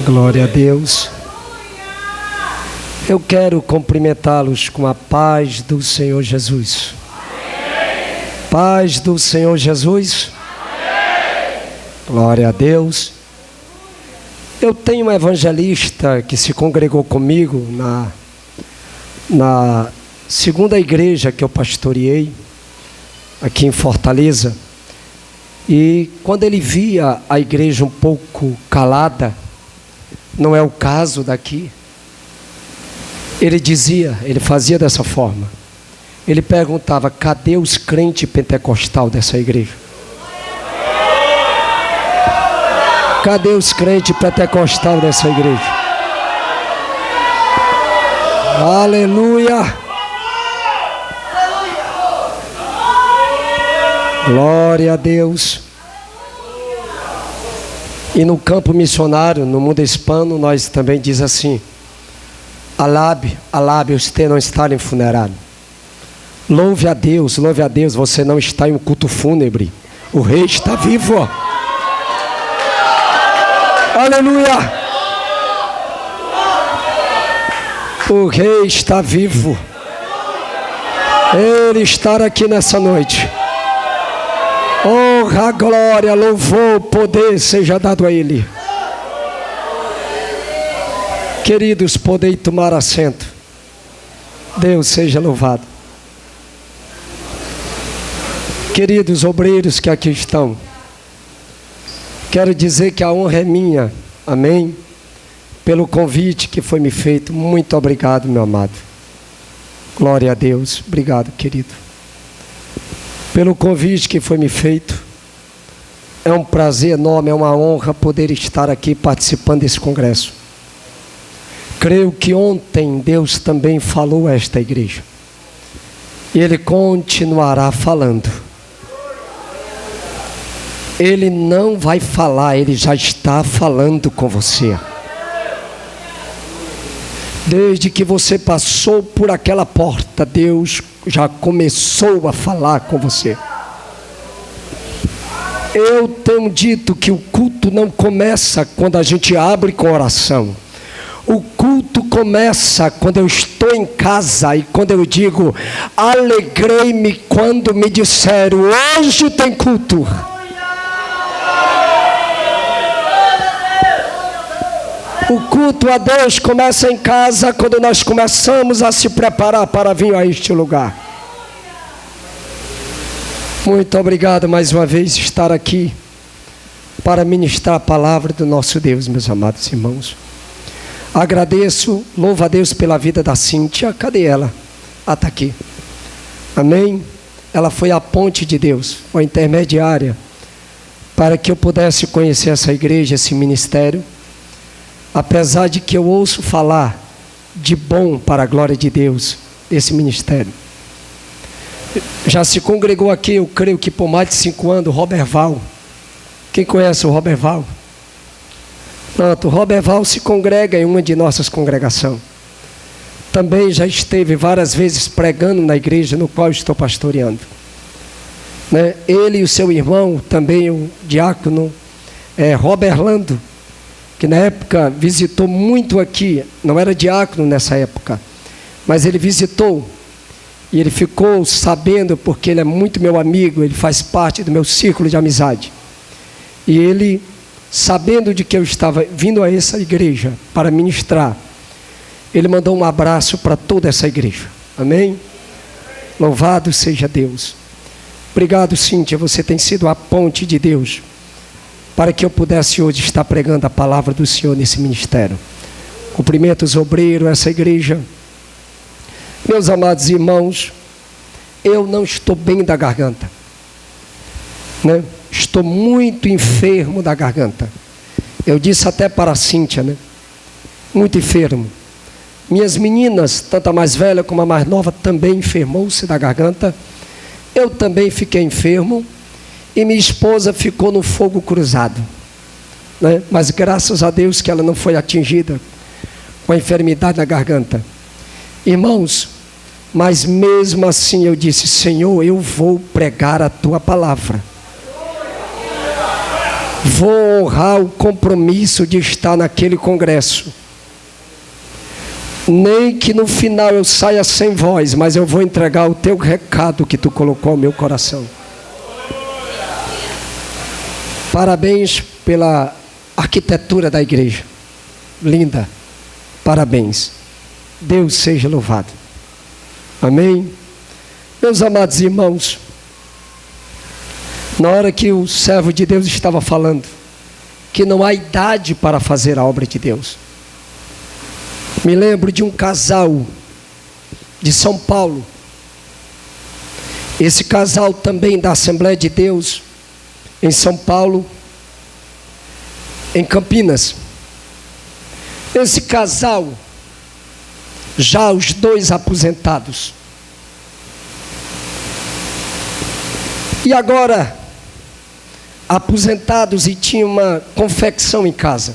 Glória a Deus. Eu quero cumprimentá-los com a paz do Senhor Jesus. Amém. Paz do Senhor Jesus. Amém. Glória a Deus. Eu tenho um evangelista que se congregou comigo na segunda igreja que eu pastoreei aqui em Fortaleza. E quando ele via a igreja um pouco calada, não é o caso daqui, ele fazia dessa forma. Ele perguntava: cadê os crentes pentecostal dessa igreja? Cadê os crentes pentecostal dessa igreja? Aleluia! Glória a Deus. E no campo missionário, no mundo hispano, nós também diz assim: alabe os que não estarem funerário. Louve a Deus, você não está em um culto fúnebre. O rei está vivo. Aleluia! O rei está vivo. Ele está aqui nessa noite. Honra, glória, louvor, poder seja dado a Ele. Queridos, podei tomar assento. Deus seja louvado. Queridos obreiros que aqui estão, quero dizer que a honra é minha, amém? Pelo convite que foi me feito. Muito obrigado, meu amado. Glória a Deus. Obrigado, querido, pelo convite que foi me feito. É um prazer enorme, é uma honra poder estar aqui participando desse congresso. Creio que ontem Deus também falou a esta igreja. E Ele continuará falando. Ele não vai falar, Ele já está falando com você. Desde que você passou por aquela porta, Deus já começou a falar com você. Eu tenho dito que o culto não começa quando a gente abre com oração. O culto começa quando eu estou em casa e quando eu digo: alegrei-me quando me disseram, hoje tem culto. O culto a Deus começa em casa quando nós começamos a se preparar para vir a este lugar. Muito obrigado mais uma vez estar aqui para ministrar a palavra do nosso Deus, meus amados irmãos. Agradeço, louvo a Deus pela vida da Cíntia. Cadê ela? Ah, está aqui. Amém? Ela foi a ponte de Deus, a intermediária, para que eu pudesse conhecer essa igreja, esse ministério. Apesar de que eu ouço falar de bom para a glória de Deus, desse ministério. Já se congregou aqui, eu creio que por mais de 5 anos, o Robert Val. Quem conhece o Robert Val? Pronto, o Robert Val se congrega em uma de nossas congregações. Também já esteve várias vezes pregando na igreja no qual estou pastoreando. Né? Ele e o seu irmão, também o diácono Robert Lando, que na época visitou muito aqui, não era diácono nessa época, mas ele visitou, e ele ficou sabendo, porque ele é muito meu amigo, ele faz parte do meu círculo de amizade, e ele, sabendo de que eu estava vindo a essa igreja para ministrar, ele mandou um abraço para toda essa igreja, amém? Louvado seja Deus. Obrigado, Cíntia, você tem sido a ponte de Deus, para que eu pudesse hoje estar pregando a palavra do Senhor nesse ministério. Cumprimento os obreiros, essa igreja. Meus amados irmãos, eu não estou bem da garganta, né? Estou muito enfermo da garganta. Eu disse até para a Cíntia, né? Muito enfermo. Minhas meninas, tanto a mais velha como a mais nova, também enfermou-se da garganta. Eu também fiquei enfermo. E minha esposa ficou no fogo cruzado, né? Mas graças a Deus que ela não foi atingida com a enfermidade na garganta. Irmãos, mas mesmo assim eu disse: Senhor, eu vou pregar a Tua palavra. Vou honrar o compromisso de estar naquele congresso. Nem que no final eu saia sem voz, mas eu vou entregar o teu recado que tu colocou no meu coração. Parabéns pela arquitetura da igreja. Linda. Parabéns. Deus seja louvado. Amém? Meus amados irmãos, na hora que o servo de Deus estava falando que não há idade para fazer a obra de Deus, me lembro de um casal de São Paulo. Esse casal também da Assembleia de Deus em São Paulo, em Campinas. Esse casal, já os dois aposentados. E agora, aposentados, e tinha uma confecção em casa.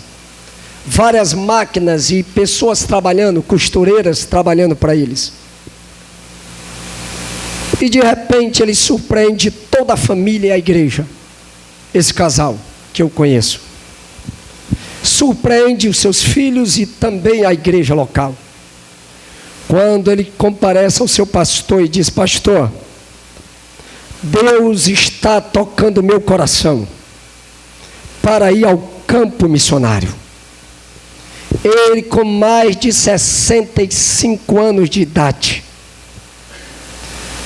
Várias máquinas e pessoas trabalhando, costureiras trabalhando para eles. E de repente ele surpreende toda a família e a igreja. Esse casal que eu conheço. Surpreende os seus filhos e também a igreja local. Quando ele comparece ao seu pastor e diz: pastor, Deus está tocando meu coração para ir ao campo missionário. Ele com mais de 65 anos de idade.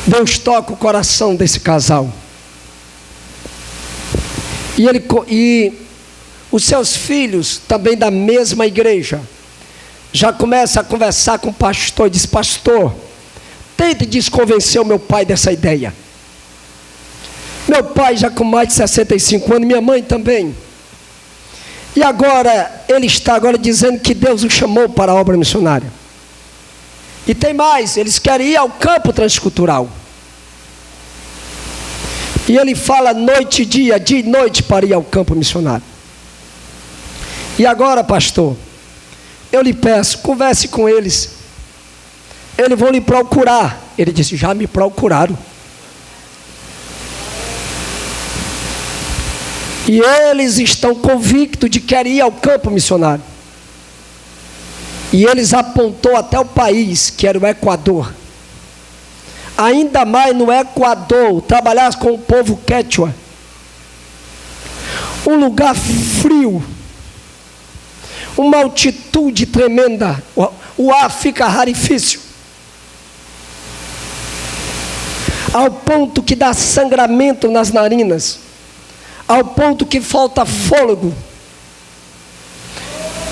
Deus toca o coração desse casal. E os seus filhos, também da mesma igreja, já começam a conversar com o pastor. Diz: pastor, tente desconvencer o meu pai dessa ideia. Meu pai já com mais de 65 anos, minha mãe também. E agora, ele está agora dizendo que Deus o chamou para a obra missionária. E tem mais, eles querem ir ao campo transcultural. E ele fala noite e dia e noite para ir ao campo missionário. E agora, pastor, eu lhe peço, converse com eles. Eles vão lhe procurar. Ele disse: já me procuraram. E eles estão convictos de que querem ir ao campo missionário. E eles apontou até o país, que era o Equador. Ainda mais no Equador, trabalhar com o povo quechua. Um lugar frio. Uma altitude tremenda. O ar fica rarefício. Ao ponto que dá sangramento nas narinas. Ao ponto que falta fôlego.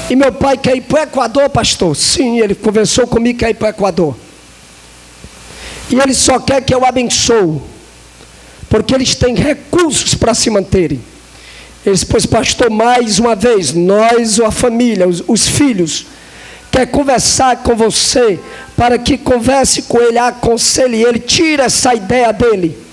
E meu pai quer ir para o Equador, pastor. Sim, ele conversou comigo que quer ir para o Equador. E ele só quer que eu abençoo, porque eles têm recursos para se manterem. Eles, pois pastor, mais uma vez, nós, a família, os filhos, quer conversar com você, para que converse com ele, aconselhe ele, tire essa ideia dele.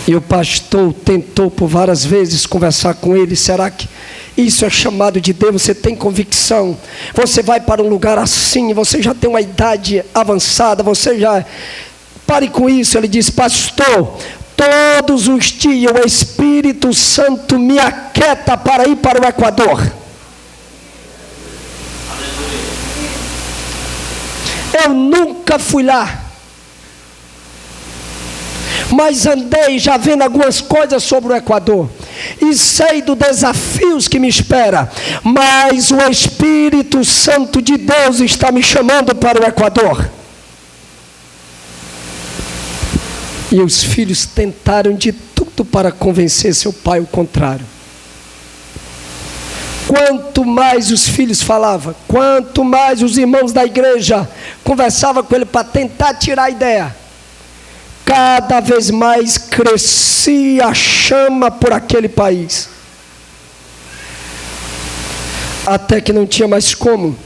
E o pastor tentou por várias vezes conversar com ele. Será que isso é chamado de Deus? Você tem convicção? Você vai para um lugar assim, você já tem uma idade avançada, você já... Pare com isso. Ele diz: pastor, todos os dias o Espírito Santo me aquieta para ir para o Equador. Eu nunca fui lá, mas andei já vendo algumas coisas sobre o Equador, e sei dos desafios que me espera, mas o Espírito Santo de Deus está me chamando para o Equador. E os filhos tentaram de tudo para convencer seu pai o contrário. Quanto mais os filhos falavam, quanto mais os irmãos da igreja conversavam com ele para tentar tirar a ideia, cada vez mais crescia a chama por aquele país. Até que não tinha mais como.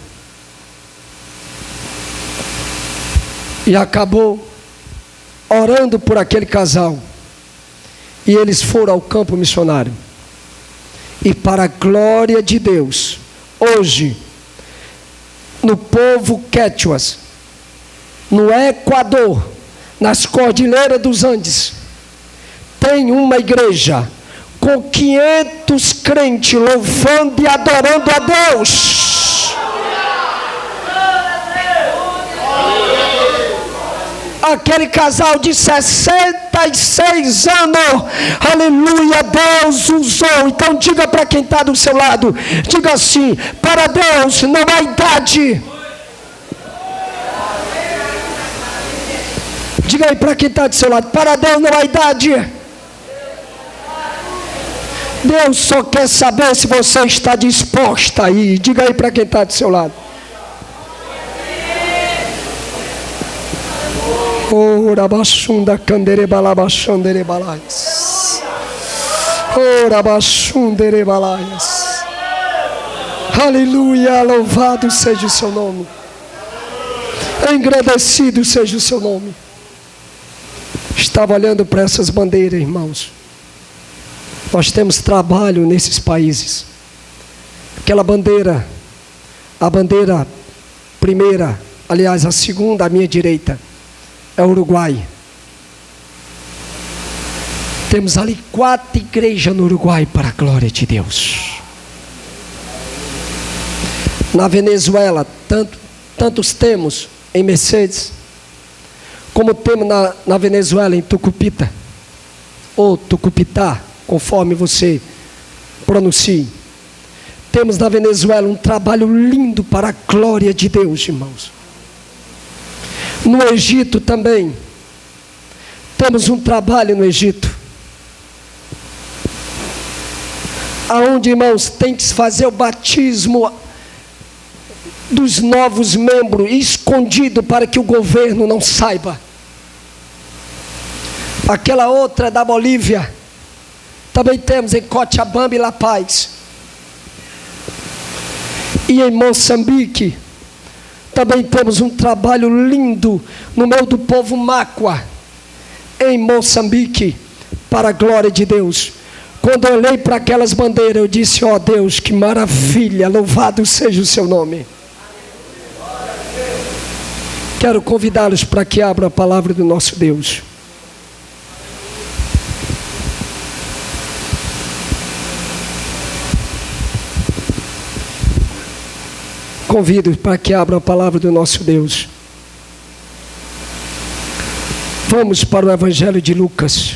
E acabou orando por aquele casal. E eles foram ao campo missionário. E para a glória de Deus, hoje, no povo quechuas, no Equador, nas cordilheiras dos Andes, tem uma igreja com 500 crentes louvando e adorando a Deus. Aquele casal de 66 anos, aleluia, Deus usou. Então diga para quem está do seu lado, diga assim: para Deus não há idade. Diga aí para quem está do seu lado, para Deus não há idade. Deus só quer saber se você está disposta aí. Diga aí para quem está do seu lado. Ora basunda candere balabashandere balaias. Ora basundere balaias. Aleluia, louvado seja o seu nome. Engrandecido seja o seu nome. Estava olhando para essas bandeiras, irmãos. Nós temos trabalho nesses países. Aquela bandeira, a bandeira primeira, aliás, a segunda à minha direita, é o Uruguai. Temos ali 4 igrejas no Uruguai, para a glória de Deus. Na Venezuela, tantos temos em Mercedes, como temos na Venezuela em Tucupita, ou Tucupitá, conforme você pronuncie. Temos na Venezuela um trabalho lindo para a glória de Deus, irmãos. No Egito também, temos um trabalho no Egito, aonde, irmãos, tem que se fazer o batismo dos novos membros, escondido para que o governo não saiba. Aquela outra da Bolívia, também temos em Cochabamba e La Paz. E em Moçambique, também temos um trabalho lindo no meio do povo Macua, em Moçambique, para a glória de Deus. Quando eu olhei para aquelas bandeiras, eu disse: ó Deus, que maravilha, louvado seja o seu nome. Quero convidá-los para que abram a palavra do nosso Deus. Convido para que abram a palavra do nosso Deus. Vamos para o Evangelho de Lucas.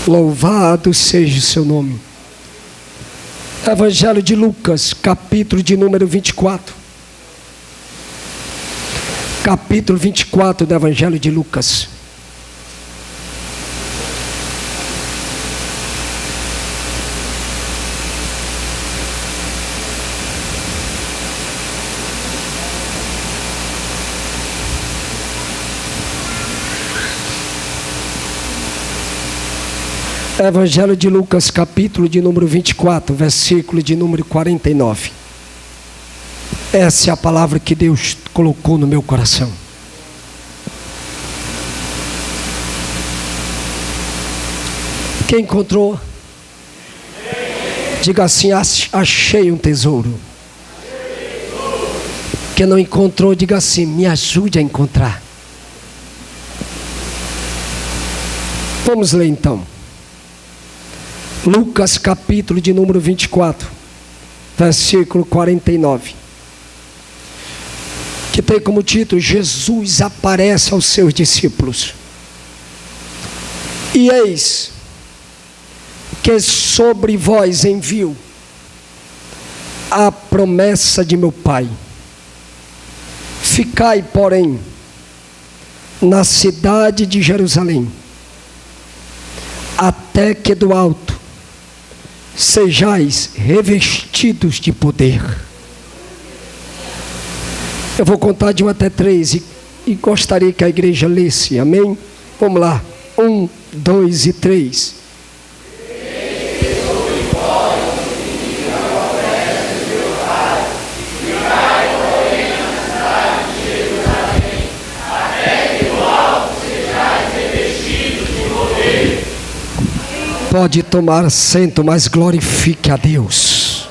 Louvado seja o seu nome. Evangelho de Lucas, capítulo de número 24. Capítulo 24 do Evangelho de Lucas. Evangelho de Lucas, capítulo de número 24, versículo de número 49. Essa é a palavra que Deus colocou no meu coração. Quem encontrou? Diga assim: achei um tesouro. Quem não encontrou, diga assim: me ajude a encontrar. Vamos ler então. Lucas, capítulo de número 24, versículo 49, que tem como título: Jesus aparece aos seus discípulos. E eis que sobre vós envio a promessa de meu Pai. Ficai, porém, na cidade de Jerusalém, até que do alto sejais revestidos de poder. Eu vou contar de 1 até 3 e gostaria que a igreja lesse, amém? Vamos lá, 1, 2 e 3. Pode tomar assento, mas glorifique a Deus.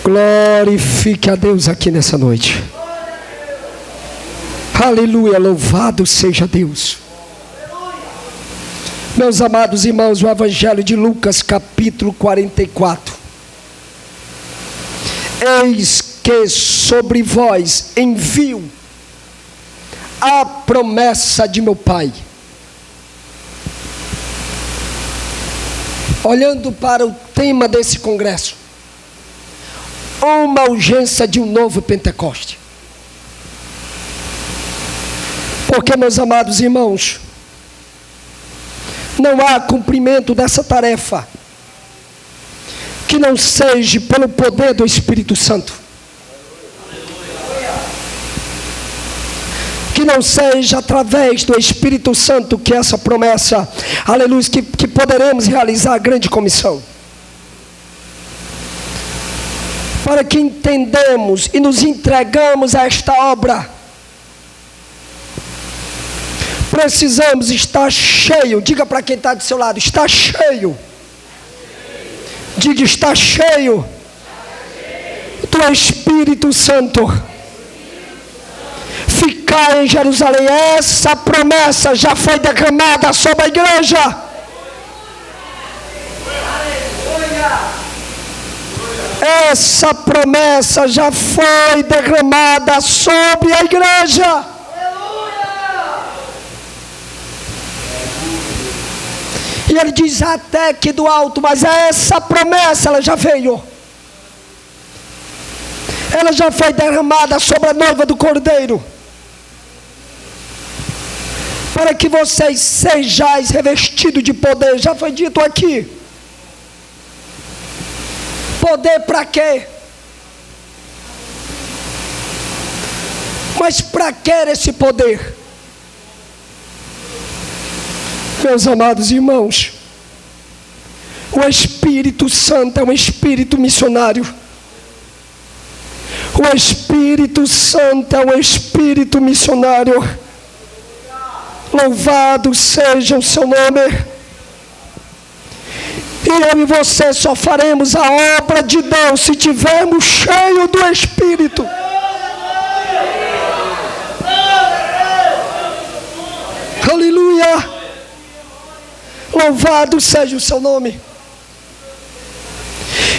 Glorifique a Deus aqui nessa noite. Aleluia, louvado seja Deus. Meus amados irmãos, o Evangelho de Lucas, capítulo 44. Eis que sobre vós envio a promessa de meu Pai. Olhando para o tema desse congresso, uma urgência de um novo Pentecoste. Porque, meus amados irmãos, não há cumprimento dessa tarefa que não seja pelo poder do Espírito Santo. Que não seja através do Espírito Santo que essa promessa, aleluia, que poderemos realizar a grande comissão. Para que entendamos e nos entregamos a esta obra, precisamos estar cheio. Diga para quem está do seu lado, está cheio. Diga, está cheio do Espírito Santo. Ficar em Jerusalém, essa promessa já foi derramada sobre a igreja. Essa promessa já foi derramada sobre a igreja. E ele diz até que do alto, mas essa promessa ela já veio. Ela já foi derramada sobre a noiva do Cordeiro. Para que vocês sejais revestidos de poder. Já foi dito aqui. Poder para quê? Mas para que esse poder? Meus amados irmãos, o Espírito Santo é um Espírito missionário. O Espírito Santo é um Espírito missionário. Louvado seja o seu nome. E eu e você só faremos a obra de Deus se tivermos cheio do Espírito. Aleluia. Louvado seja o seu nome.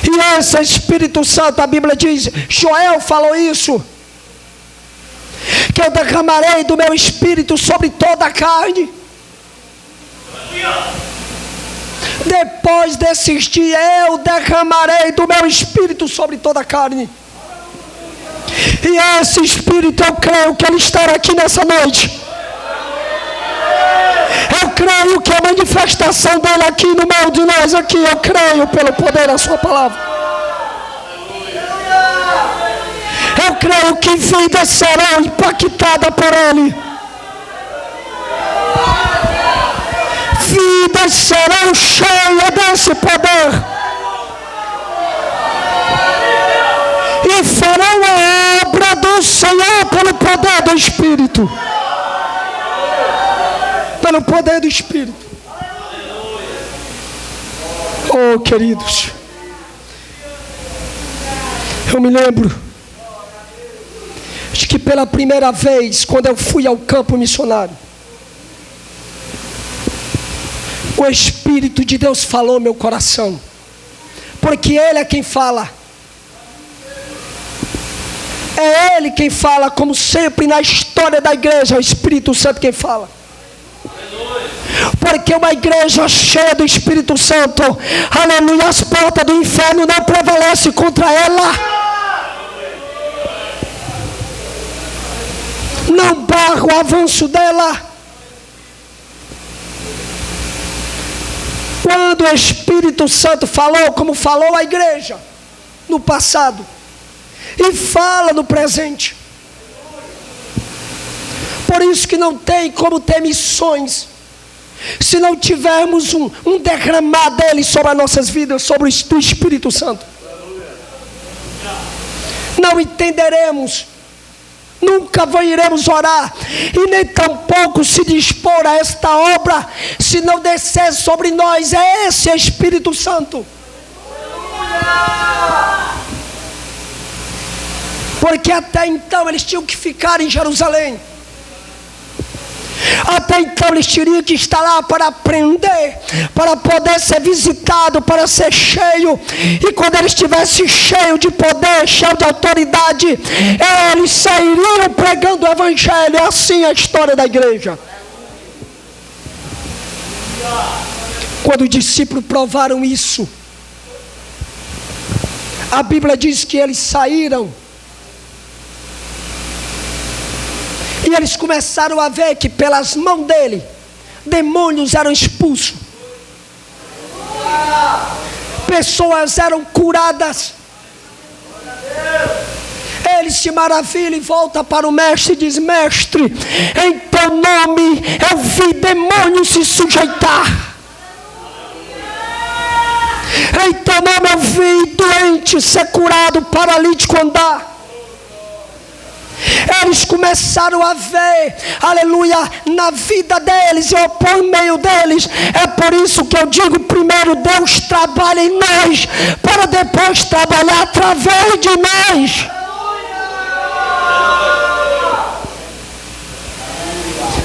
E esse Espírito Santo, a Bíblia diz, Joel falou isso, que eu derramarei do meu Espírito sobre toda a carne. Depois desses dias eu derramarei do meu Espírito sobre toda a carne. E esse Espírito, eu creio que ele estará aqui nessa noite. Eu creio que a manifestação dele aqui no meio de nós aqui, eu creio pelo poder da sua palavra. Eu creio que vidas serão impactadas por ele. Vidas serão cheias desse poder. E farão a obra do Senhor pelo poder do Espírito. Pelo poder do Espírito. Oh, queridos, eu me lembro de que pela primeira vez, quando eu fui ao campo missionário, o Espírito de Deus falou no meu coração, porque Ele é quem fala. É Ele quem fala, como sempre na história da igreja, é o Espírito Santo quem fala. Porque uma igreja cheia do Espírito Santo, aleluia, as portas do inferno não prevalecem contra ela. Não barra o avanço dela. Quando o Espírito Santo falou, como falou a igreja no passado, e fala no presente. Por isso que não tem como ter missões se não tivermos um derramar dele sobre as nossas vidas, sobre o Espírito Santo. Não entenderemos, nunca iremos orar, e nem tampouco se dispor a esta obra, se não descer sobre nós esse Espírito Santo. Porque até então eles tinham que ficar em Jerusalém. Até então eles teriam que estar lá para aprender, para poder ser visitado, para ser cheio. E quando eles estivessem cheios de poder, cheios de autoridade, eles sairiam pregando o evangelho. É assim a história da igreja. Quando os discípulos provaram isso, a Bíblia diz que eles saíram e eles começaram a ver que pelas mãos dele demônios eram expulsos, pessoas eram curadas. Ele se maravilha e volta para o mestre e diz: mestre, em teu nome eu vi demônios se sujeitar. Em teu nome eu vi doente ser curado, paralítico andar. Eles começaram a ver, aleluia, na vida deles e por meio deles. É por isso que eu digo: primeiro Deus trabalha em nós, para depois trabalhar através de nós.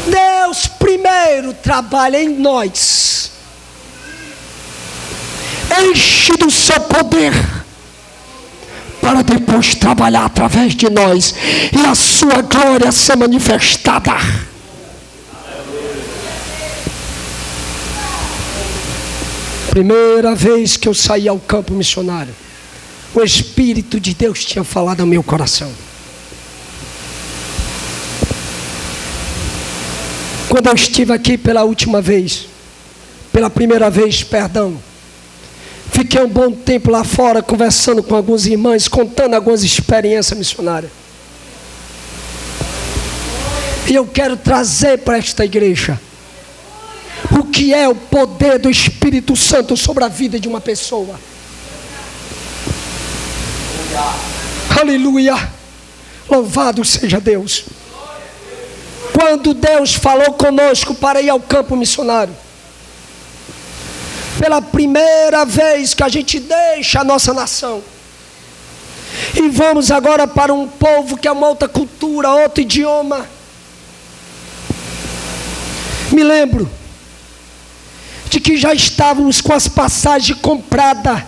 Deus primeiro trabalha em nós, enche do seu poder, para depois trabalhar através de nós e a sua glória ser manifestada. Primeira vez que eu saí ao campo missionário, o Espírito de Deus tinha falado ao meu coração. Quando eu estive aqui pela última vez, pela primeira vez, perdão, fiquei um bom tempo lá fora conversando com alguns irmãos, contando algumas experiências missionárias. E eu quero trazer para esta igreja o que é o poder do Espírito Santo sobre a vida de uma pessoa. Aleluia! Louvado seja Deus! Quando Deus falou conosco para ir ao campo missionário, pela primeira vez que a gente deixa a nossa nação e vamos agora para um povo que é uma outra cultura, outro idioma, me lembro de que já estávamos com as passagens compradas.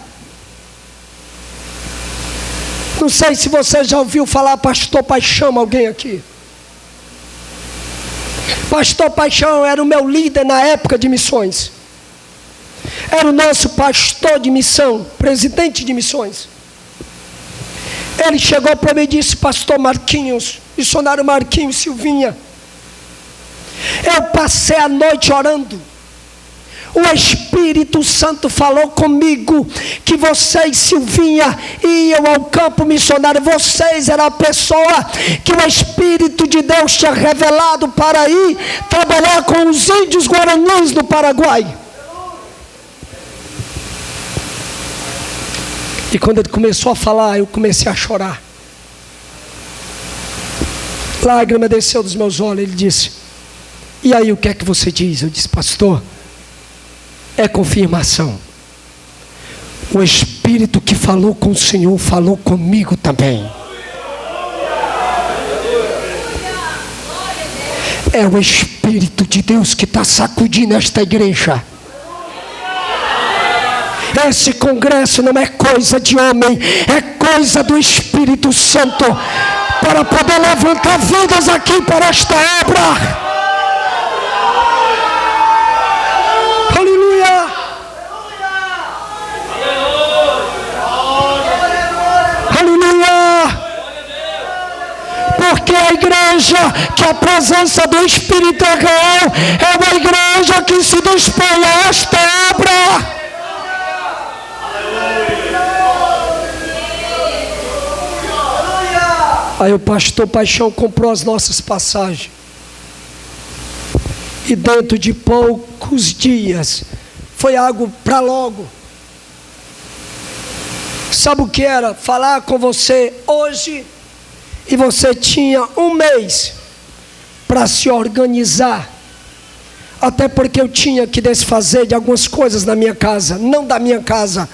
Não sei se você já ouviu falar Pastor Paixão, alguém aqui? Pastor Paixão era o meu líder na época de missões. Era o nosso pastor de missão, presidente de missões. Ele chegou para mim e disse: pastor Marquinhos, missionário Marquinhos Silvinha, eu passei a noite orando. O Espírito Santo falou comigo que vocês, Silvinha, iam ao campo missionário. Vocês eram a pessoa que o Espírito de Deus tinha revelado para ir trabalhar com os índios guaranis do Paraguai. E quando ele começou a falar, eu comecei a chorar. Lágrima desceu dos meus olhos. Ele disse: e aí, o que é que você diz? Eu disse: pastor, é confirmação. O Espírito que falou com o Senhor falou comigo também. É o Espírito de Deus que está sacudindo esta igreja. Esse congresso não é coisa de homem, é coisa do Espírito Santo, para poder levantar vidas aqui para esta obra. Aleluia! Aleluia! Porque a igreja que a presença do Espírito é real, é uma igreja que se dispõe a esta obra. Aí o pastor Paixão comprou as nossas passagens. E dentro de poucos dias, foi algo para logo. Sabe o que era? Falar com você hoje, e você tinha um mês para se organizar. Até porque eu tinha que desfazer de algumas coisas na minha casa, não da minha casa.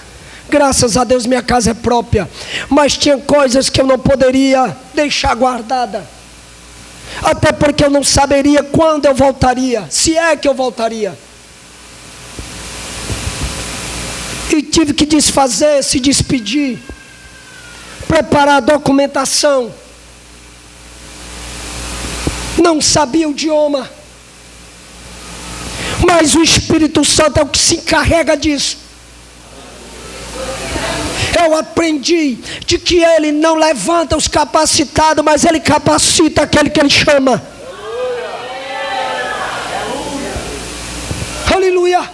Graças a Deus minha casa é própria, mas tinha coisas que eu não poderia deixar guardada. Até porque eu não saberia quando eu voltaria, se é que eu voltaria. E tive que desfazer, se despedir, preparar a documentação. Não sabia o idioma, mas o Espírito Santo é o que se encarrega disso. Eu aprendi de que Ele não levanta os capacitados, mas Ele capacita aquele que Ele chama. Aleluia.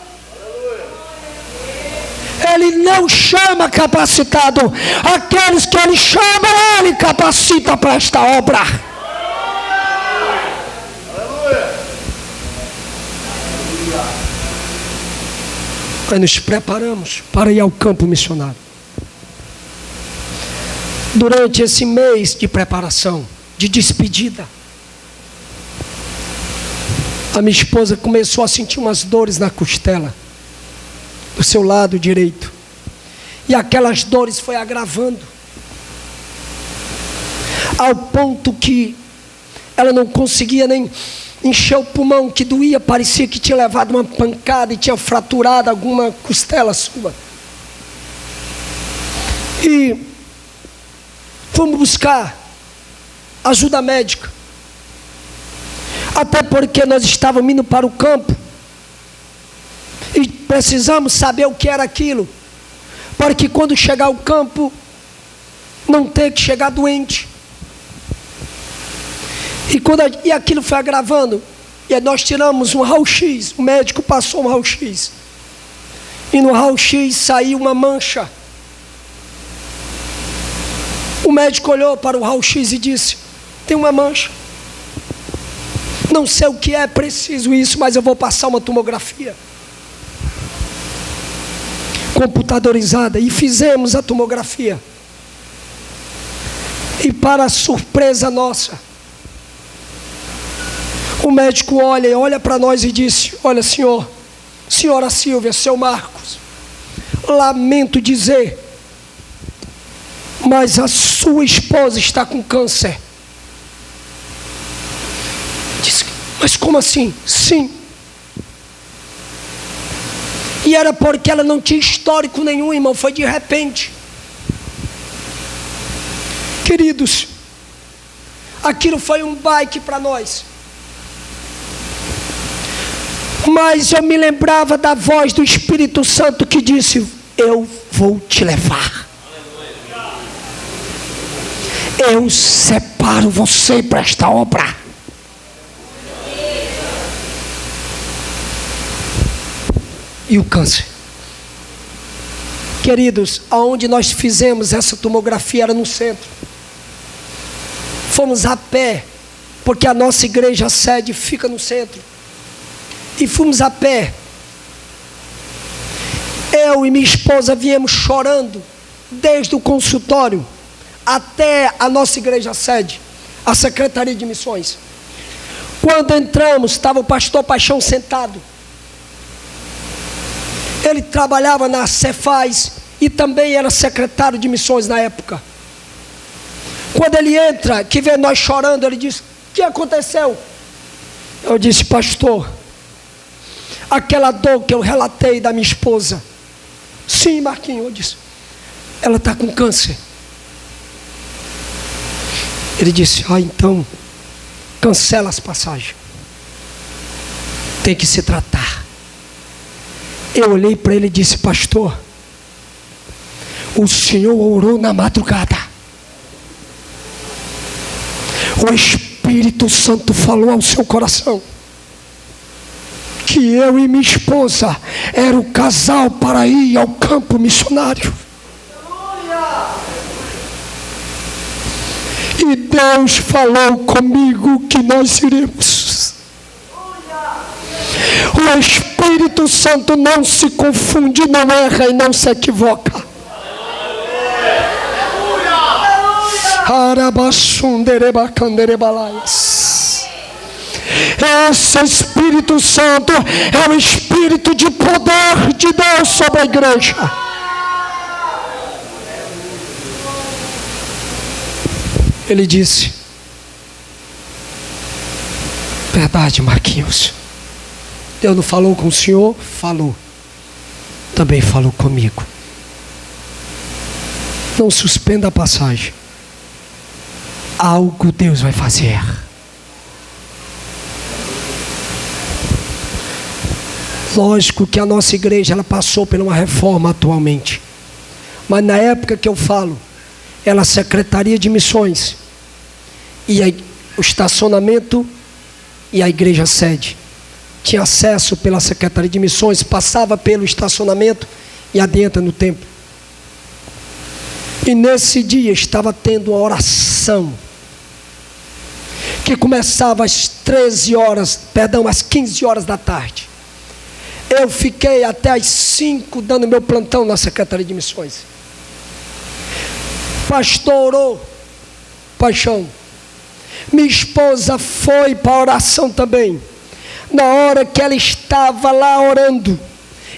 Ele não chama capacitado. Aqueles que Ele chama, Ele capacita para esta obra. Aí nos preparamos para ir ao campo missionário. Durante esse mês de preparação, de despedida, a minha esposa começou a sentir umas dores na costela, do seu lado direito. E aquelas dores foi agravando, ao ponto que ela não conseguia nem encher o pulmão, que doía, parecia que tinha levado uma pancada e tinha fraturado alguma costela sua. E fomos buscar ajuda médica, até porque nós estávamos indo para o campo e precisamos saber o que era aquilo, para que quando chegar ao campo não ter que chegar doente. E aquilo foi agravando, e aí nós tiramos um raio-x, o médico passou um raio-x, e no raio-x saiu uma mancha. O médico olhou para o raio-x e disse: tem uma mancha. Não sei o que é preciso isso, mas eu vou passar uma tomografia computadorizada. E fizemos a tomografia. E para surpresa nossa, o médico olha para nós e disse: olha, senhora Silvia, seu Marcos, lamento dizer, mas a sua esposa está com câncer. Disse: mas como assim? Sim. E era porque ela não tinha histórico nenhum, irmão, foi de repente. Queridos, aquilo foi um baque para nós. Mas eu me lembrava da voz do Espírito Santo que disse: eu vou te levar. Eu separo você para esta obra. E o câncer, queridos, aonde nós fizemos essa tomografia era no centro. Fomos a pé, porque a nossa igreja, a sede, fica no centro. E fomos a pé. Eu e minha esposa viemos chorando, desde o consultório até a nossa igreja sede, a Secretaria de Missões. Quando entramos, estava o pastor Paixão sentado. Ele trabalhava na Cefaz e também era secretário de missões na época. Quando ele entra, que vê nós chorando, ele diz: o que aconteceu? Eu disse: pastor, aquela dor que eu relatei da minha esposa. Sim, Marquinhos, eu disse, ela está com câncer. Ele disse: então cancela as passagens, tem que se tratar. Eu olhei para ele e disse: pastor, o senhor orou na madrugada, o Espírito Santo falou ao seu coração que eu e minha esposa era o casal para ir ao campo missionário. E Deus falou comigo que nós iremos. O Espírito Santo não se confunde, não erra e não se equivoca. Esse Espírito Santo é o Espírito de poder de Deus sobre a igreja. Ele disse: Verdade, Marquinhos. Deus não falou com o senhor? Falou. Também falou comigo. Não suspenda a passagem. Algo Deus vai fazer. Lógico que a nossa igreja ela passou por uma reforma atualmente. Mas na época que eu falo, era a Secretaria de Missões. E o estacionamento e a igreja sede. Tinha acesso pela Secretaria de Missões, passava pelo estacionamento e adentra no templo. E nesse dia estava tendo uma oração que começava às 15 horas da tarde. Eu fiquei até às 5 dando meu plantão na Secretaria de Missões. Pastor orou, paixão. Minha esposa foi para a oração também. Na hora que ela estava lá orando,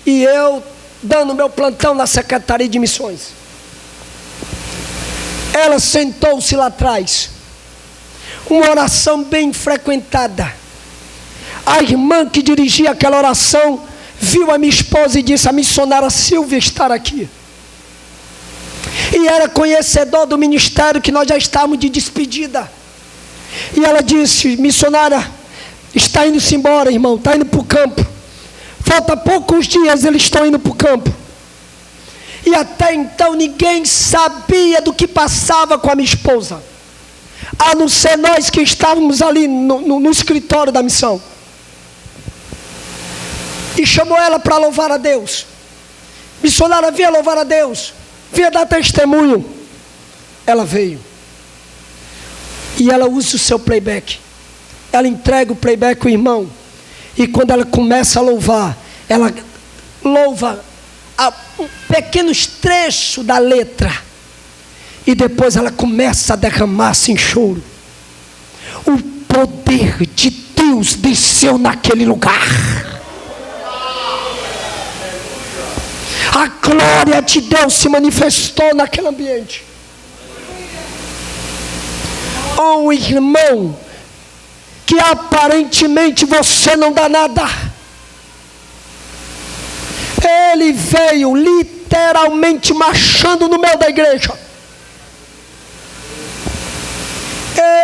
e eu dando meu plantão na Secretaria de Missões, ela sentou-se lá atrás. Uma oração bem frequentada. A irmã que dirigia aquela oração viu a minha esposa e disse: a missionária Silvia está aqui. E era conhecedor do ministério que nós já estávamos de despedida. E ela disse: missionária, está indo-se embora, irmão, está indo para o campo. Falta poucos dias, eles estão indo para o campo. E até então ninguém sabia do que passava com a minha esposa, a não ser nós que estávamos ali no escritório da missão. E chamou ela para louvar a Deus. Missionária, vinha louvar a Deus, vinha dar testemunho. Ela veio. E ela usa o seu playback. Ela entrega o playback ao irmão. E quando ela começa a louvar, ela louva pequenos trechos da letra. E depois ela começa a derramar-se em choro. O poder de Deus desceu naquele lugar. A glória de Deus se manifestou naquele ambiente. Um irmão que aparentemente você não dá nada, ele veio literalmente marchando no meio da igreja.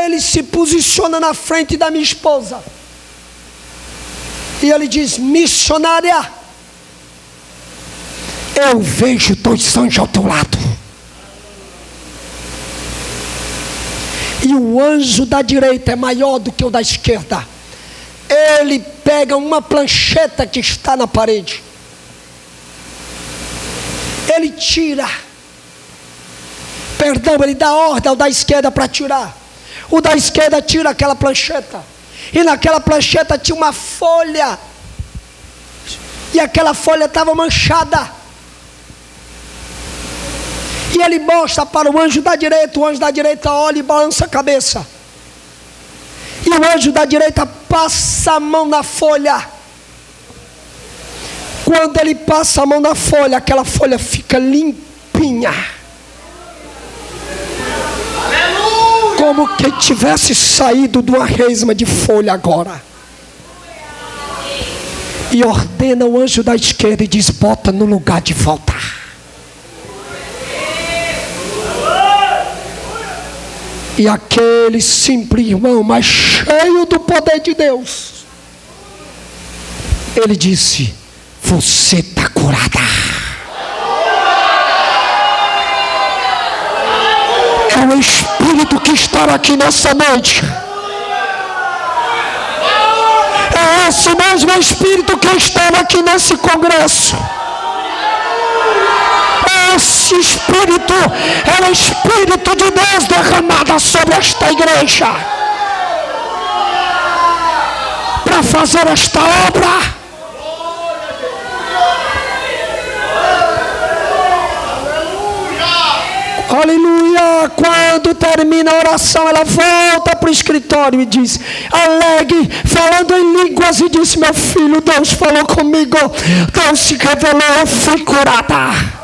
Ele se posiciona na frente da minha esposa e ele diz: missionária, eu vejo 2 anjos ao teu lado. E o anjo da direita é maior do que o da esquerda. Ele pega uma plancheta que está na parede. Ele tira. Ele dá ordem ao da esquerda para tirar. O da esquerda tira aquela plancheta. E naquela plancheta tinha uma folha. E aquela folha estava manchada. E ele mostra para o anjo da direita. O anjo da direita olha e balança a cabeça. E o anjo da direita passa a mão na folha. Quando ele passa a mão na folha, aquela folha fica limpinha. Como que tivesse saído de uma resma de folha agora. E ordena o anjo da esquerda e diz: bota no lugar de volta. E aquele simples irmão, mas cheio do poder de Deus, ele disse: você está curada. É o Espírito que está aqui nessa noite. É esse mesmo Espírito que estava aqui nesse congresso. Esse Espírito é o Espírito de Deus derramado sobre esta igreja para fazer esta obra. Aleluia. Quando termina a oração, ela volta para o escritório e diz, alegre, falando em línguas, e diz: meu filho, Deus falou comigo, Deus se revelou, eu fui curada.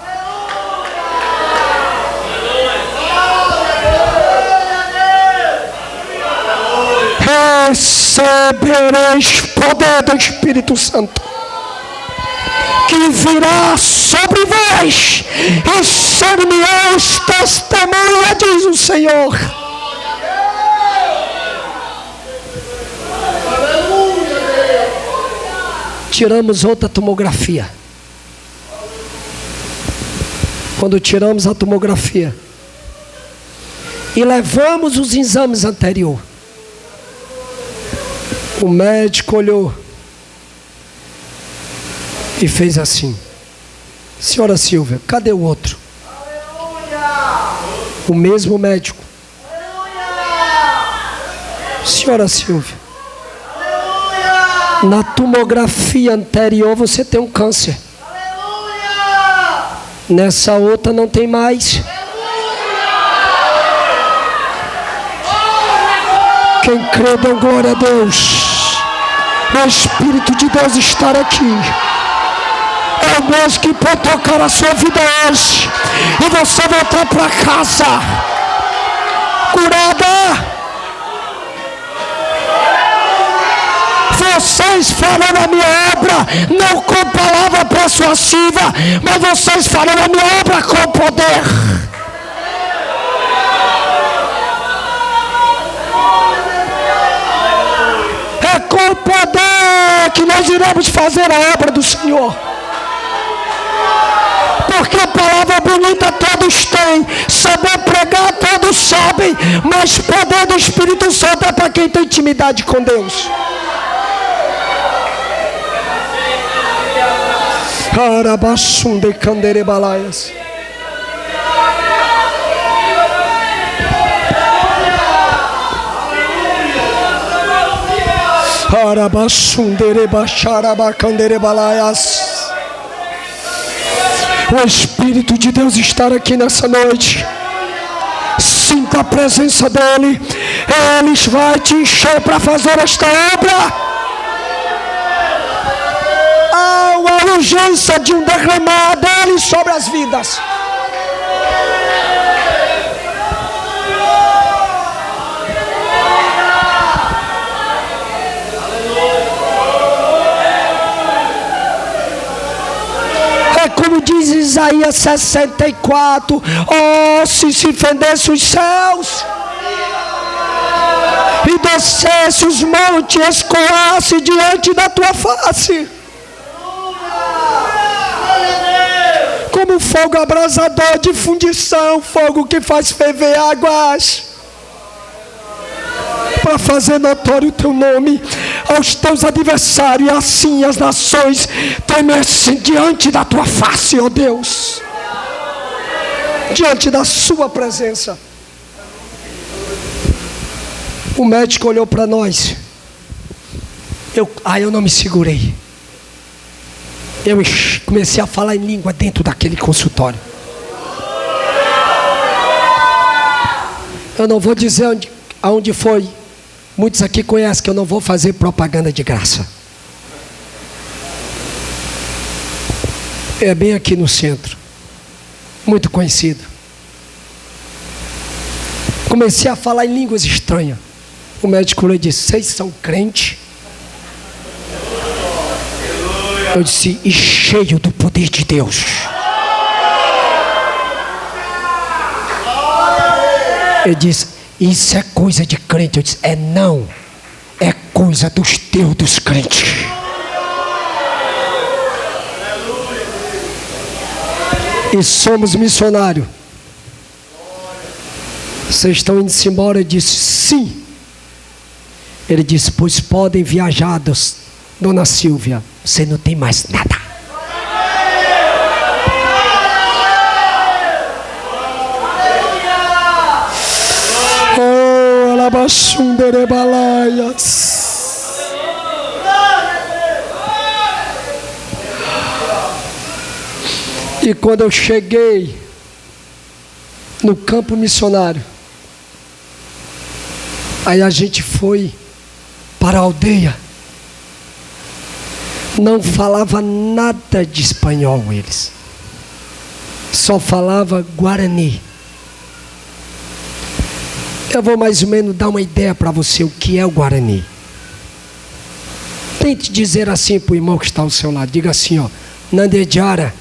recebereis poder do Espírito Santo, que virá sobre vós, e ser-me-eis testemunha, diz o Senhor. Tiramos outra tomografia. Quando tiramos a tomografia e levamos os exames anteriores, o médico olhou e fez assim: senhora Silvia, cadê o outro? O mesmo médico: senhora Silvia, na tomografia anterior você tem um câncer. Nessa outra não tem mais. Quem crê, dê glória a Deus. O Espírito de Deus está aqui. É o mesmo que pode tocar a sua vida hoje, e você voltar para casa curada. Vocês farão a minha obra, não com palavra persuasiva, mas vocês farão a minha obra com poder. É com poder que nós iremos fazer a obra do Senhor. Porque a palavra bonita todos têm, saber pregar todos sabem, mas poder do Espírito Santo é para quem tem intimidade com Deus. Arabaxunde canderebalaias. Arabaxunderebaxarabacanderebalaias. O Espírito de Deus está aqui nessa noite. Sinta a presença dEle. Ele vai te encher para fazer esta obra. Há uma urgência de um derramar dEle sobre as vidas. É como diz Isaías 64: oh, se fendesse os céus e descesse os montes, escoasse diante da tua face, como fogo abrasador de fundição, fogo que faz ferver águas, para fazer notório o teu nome aos teus adversários, e assim as nações temessem diante da tua face, ó Deus, diante da sua presença. O médico olhou para nós. Eu não me segurei. Eu comecei a falar em língua dentro daquele consultório. Eu não vou dizer aonde foi. Muitos aqui conhecem que eu não vou fazer propaganda de graça. É bem aqui no centro. Muito conhecido. Comecei a falar em línguas estranhas. O médico lhe disse: vocês são crentes? Eu disse: e cheio do poder de Deus. Ele disse: isso é coisa de crente. Eu disse: não, é coisa dos teus, dos crentes. E somos missionários. Vocês estão indo embora? Eu disse: sim. Ele disse: pois podem viajar, dona Silvia, você não tem mais nada. Oh, alabaxunderebalaias. E quando eu cheguei no campo missionário, aí a gente foi para a aldeia. Não falava nada de espanhol eles. Só falava guarani. Eu vou mais ou menos dar uma ideia para você o que é o Guarani. Tente dizer assim para o irmão que está ao seu lado. Diga assim, ó. Nandejara,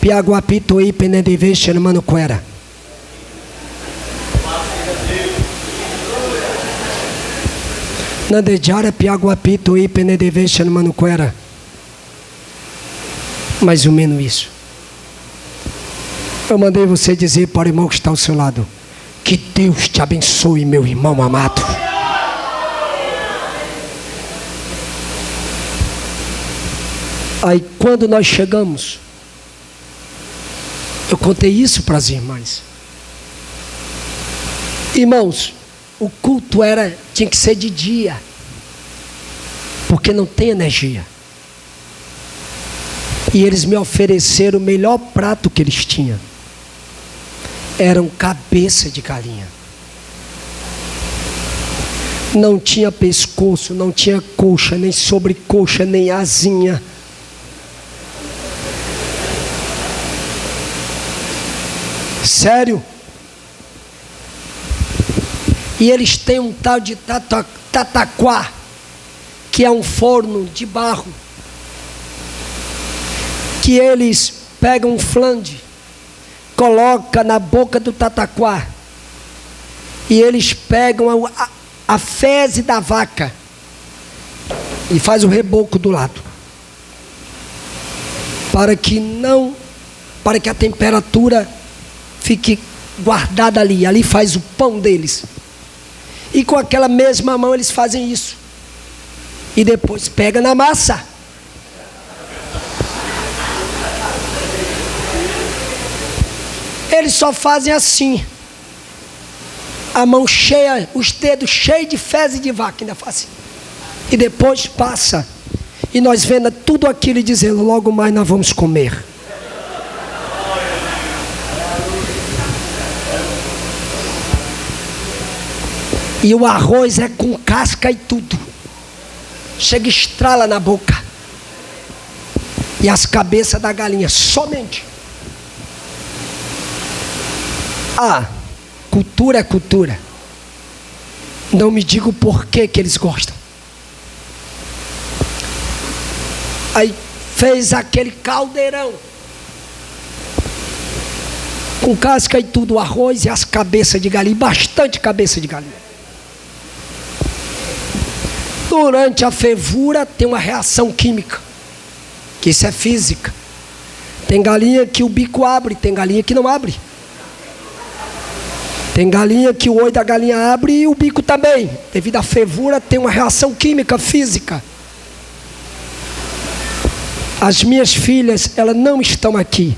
Piaguapitoí, Penedeveste, Manuquera. Nandejara, Piaguapitoí, Penedeveste, Manuquera. Mais ou menos isso. Eu mandei você dizer para o irmão que está ao seu lado: que Deus te abençoe, meu irmão amado. Aí quando nós chegamos, eu contei isso para as irmãs. Irmãos, o culto tinha que ser de dia, porque não tem energia. E eles me ofereceram o melhor prato que eles tinham. Eram cabeça de galinha. Não tinha pescoço, não tinha coxa, nem sobrecoxa, nem asinha. Sério? E eles têm um tal de tataquá, que é um forno de barro, que eles pegam um flange, coloca na boca do tataquá, e eles pegam a fezes da vaca e faz o reboco do lado, para que a temperatura fique guardada ali. Ali faz o pão deles, e com aquela mesma mão eles fazem isso, e depois pega na massa. Eles só fazem assim, a mão cheia, os dedos cheios de fezes de vaca, ainda faz assim, e depois passa, e nós vendo tudo aquilo e dizendo: logo mais nós vamos comer. E o arroz é com casca e tudo, chega, estrala na boca, e as cabeças da galinha somente. Cultura é cultura. Não me diga o porquê que eles gostam. Aí fez aquele caldeirão com casca e tudo, o arroz e as cabeças de galinha, bastante cabeça de galinha. Durante a fervura tem uma reação química, que isso é física. Tem galinha que o bico abre, tem galinha que não abre. Tem galinha que o olho da galinha abre e o bico também. Devido à fervura tem uma reação química, física. As minhas filhas, elas não estão aqui.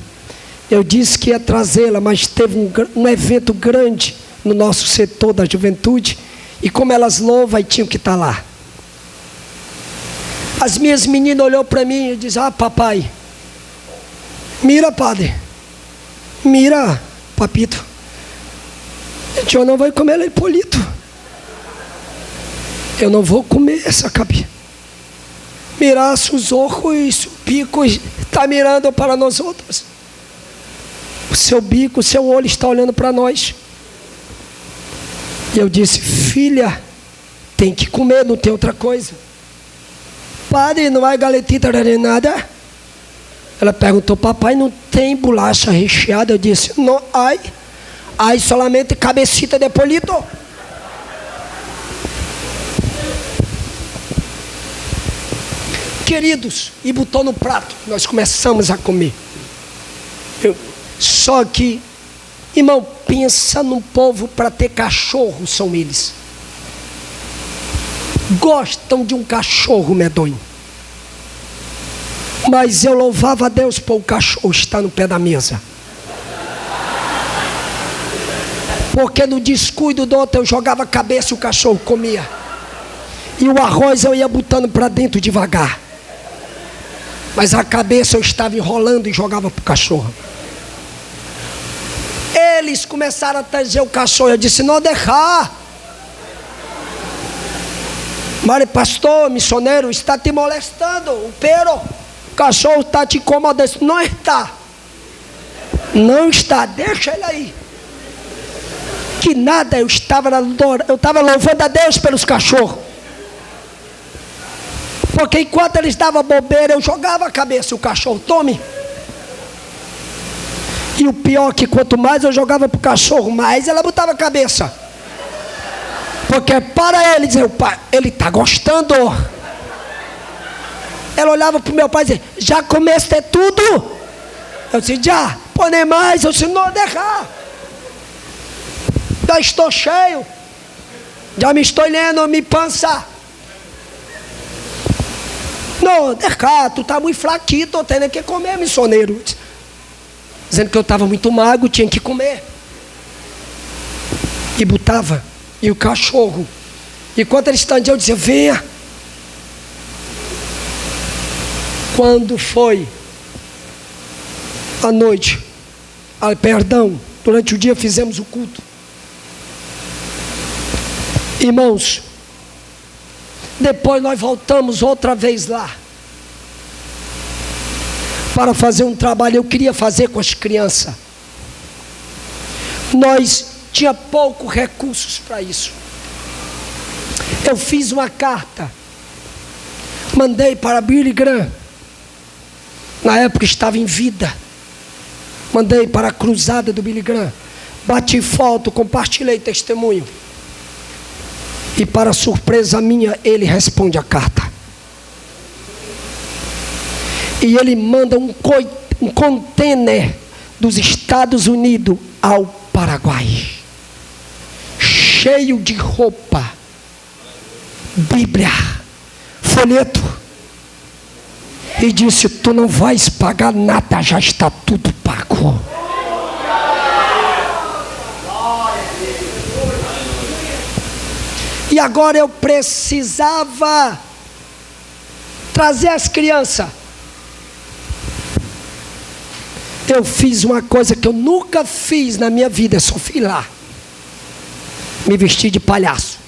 Eu disse que ia trazê-la, mas teve um evento grande no nosso setor da juventude, e como elas louvam, tinham que estar lá. As minhas meninas olhou para mim e disse: papai, mira, padre, mira, papito, o senhor não vai comer leipolito. Eu não vou comer essa cabeça. Mirasse os olhos, o bico está mirando para nós outros. O seu bico, o seu olho está olhando para nós. E eu disse: filha, tem que comer, não tem outra coisa. Padre, não há galetita nem nada? Ela perguntou: papai, não tem bolacha recheada? Eu disse: não há. Há solamente cabecita de polito. Queridos, e botou no prato, nós começamos a comer. Só que, irmão, pensa num povo para ter cachorro, são eles. Gostam de um cachorro medonho. Mas eu louvava a Deus por o cachorro estar no pé da mesa. Porque no descuido do outro eu jogava a cabeça e o cachorro comia. E o arroz eu ia botando para dentro devagar. Mas a cabeça eu estava enrolando e jogava para o cachorro. Eles começaram a trazer o cachorro. Eu disse: não deixar. Mas pastor, missionário, está te molestando. O cachorro está te incomodando. Não está. Não está, deixa ele aí. Que nada, eu estava louvando a Deus pelos cachorros. Porque enquanto eles davam bobeira, eu jogava a cabeça, o cachorro, tome. E o pior é que quanto mais eu jogava pro cachorro, mais ela botava a cabeça. Porque para ele dizer, pai, ele está gostando. Ela olhava pro meu pai e dizia, já comeste tudo? Eu disse, já, pô, nem mais. Eu disse, não, deixa. Já estou cheio. Já me estou lendo, me pança. Não, deixa, tu tá muito fraquinho, tô tendo que comer, missioneiro. Dizendo que eu estava muito magro, tinha que comer. E botava. E o cachorro. E quando ele estendia, eu dizia, venha. Quando foi à noite, durante o dia fizemos o culto. Irmãos, depois nós voltamos outra vez lá para fazer um trabalho. Eu queria fazer com as crianças. Nós tinha poucos recursos para isso. Eu fiz uma carta, mandei para Billy Graham. Na época estava em vida. Mandei para a cruzada do Billy Graham. Bati foto, compartilhei testemunho. E para surpresa minha, ele responde a carta. E ele manda um container dos Estados Unidos ao Paraguai, cheio de roupa, Bíblia, folheto. E disse, tu não vais pagar nada, já está tudo pago. E agora eu precisava trazer as crianças. Eu fiz uma coisa que eu nunca fiz na minha vida, eu só fui lá. Me vesti de palhaço.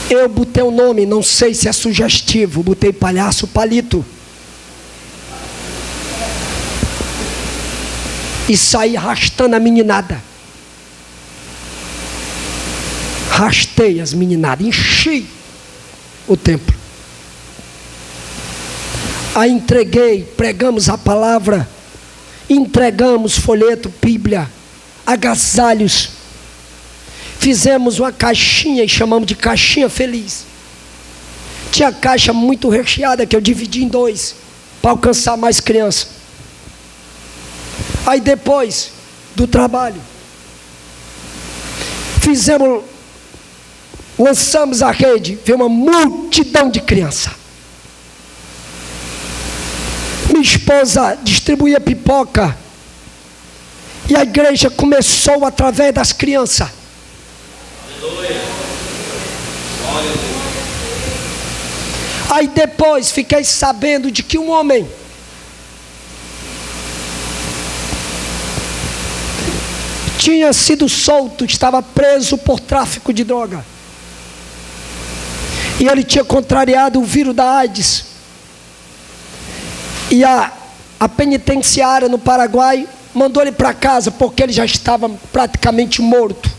Eu botei o nome, não sei se é sugestivo, botei palhaço palito. E saí arrastando a meninada. Arrastei as meninadas, enchi o templo. Aí entreguei, pregamos a palavra, entregamos folheto, Bíblia, agasalhos. Fizemos uma caixinha e chamamos de caixinha feliz. Tinha caixa muito recheada que eu dividi em 2 para alcançar mais crianças. Aí depois do trabalho, lançamos a rede, veio uma multidão de crianças. Minha esposa distribuía pipoca e a igreja começou através das crianças. Aí depois fiquei sabendo de que um homem tinha sido solto, estava preso por tráfico de droga. E ele tinha contrariado o vírus da AIDS. E a penitenciária no Paraguai mandou ele para casa porque ele já estava praticamente morto.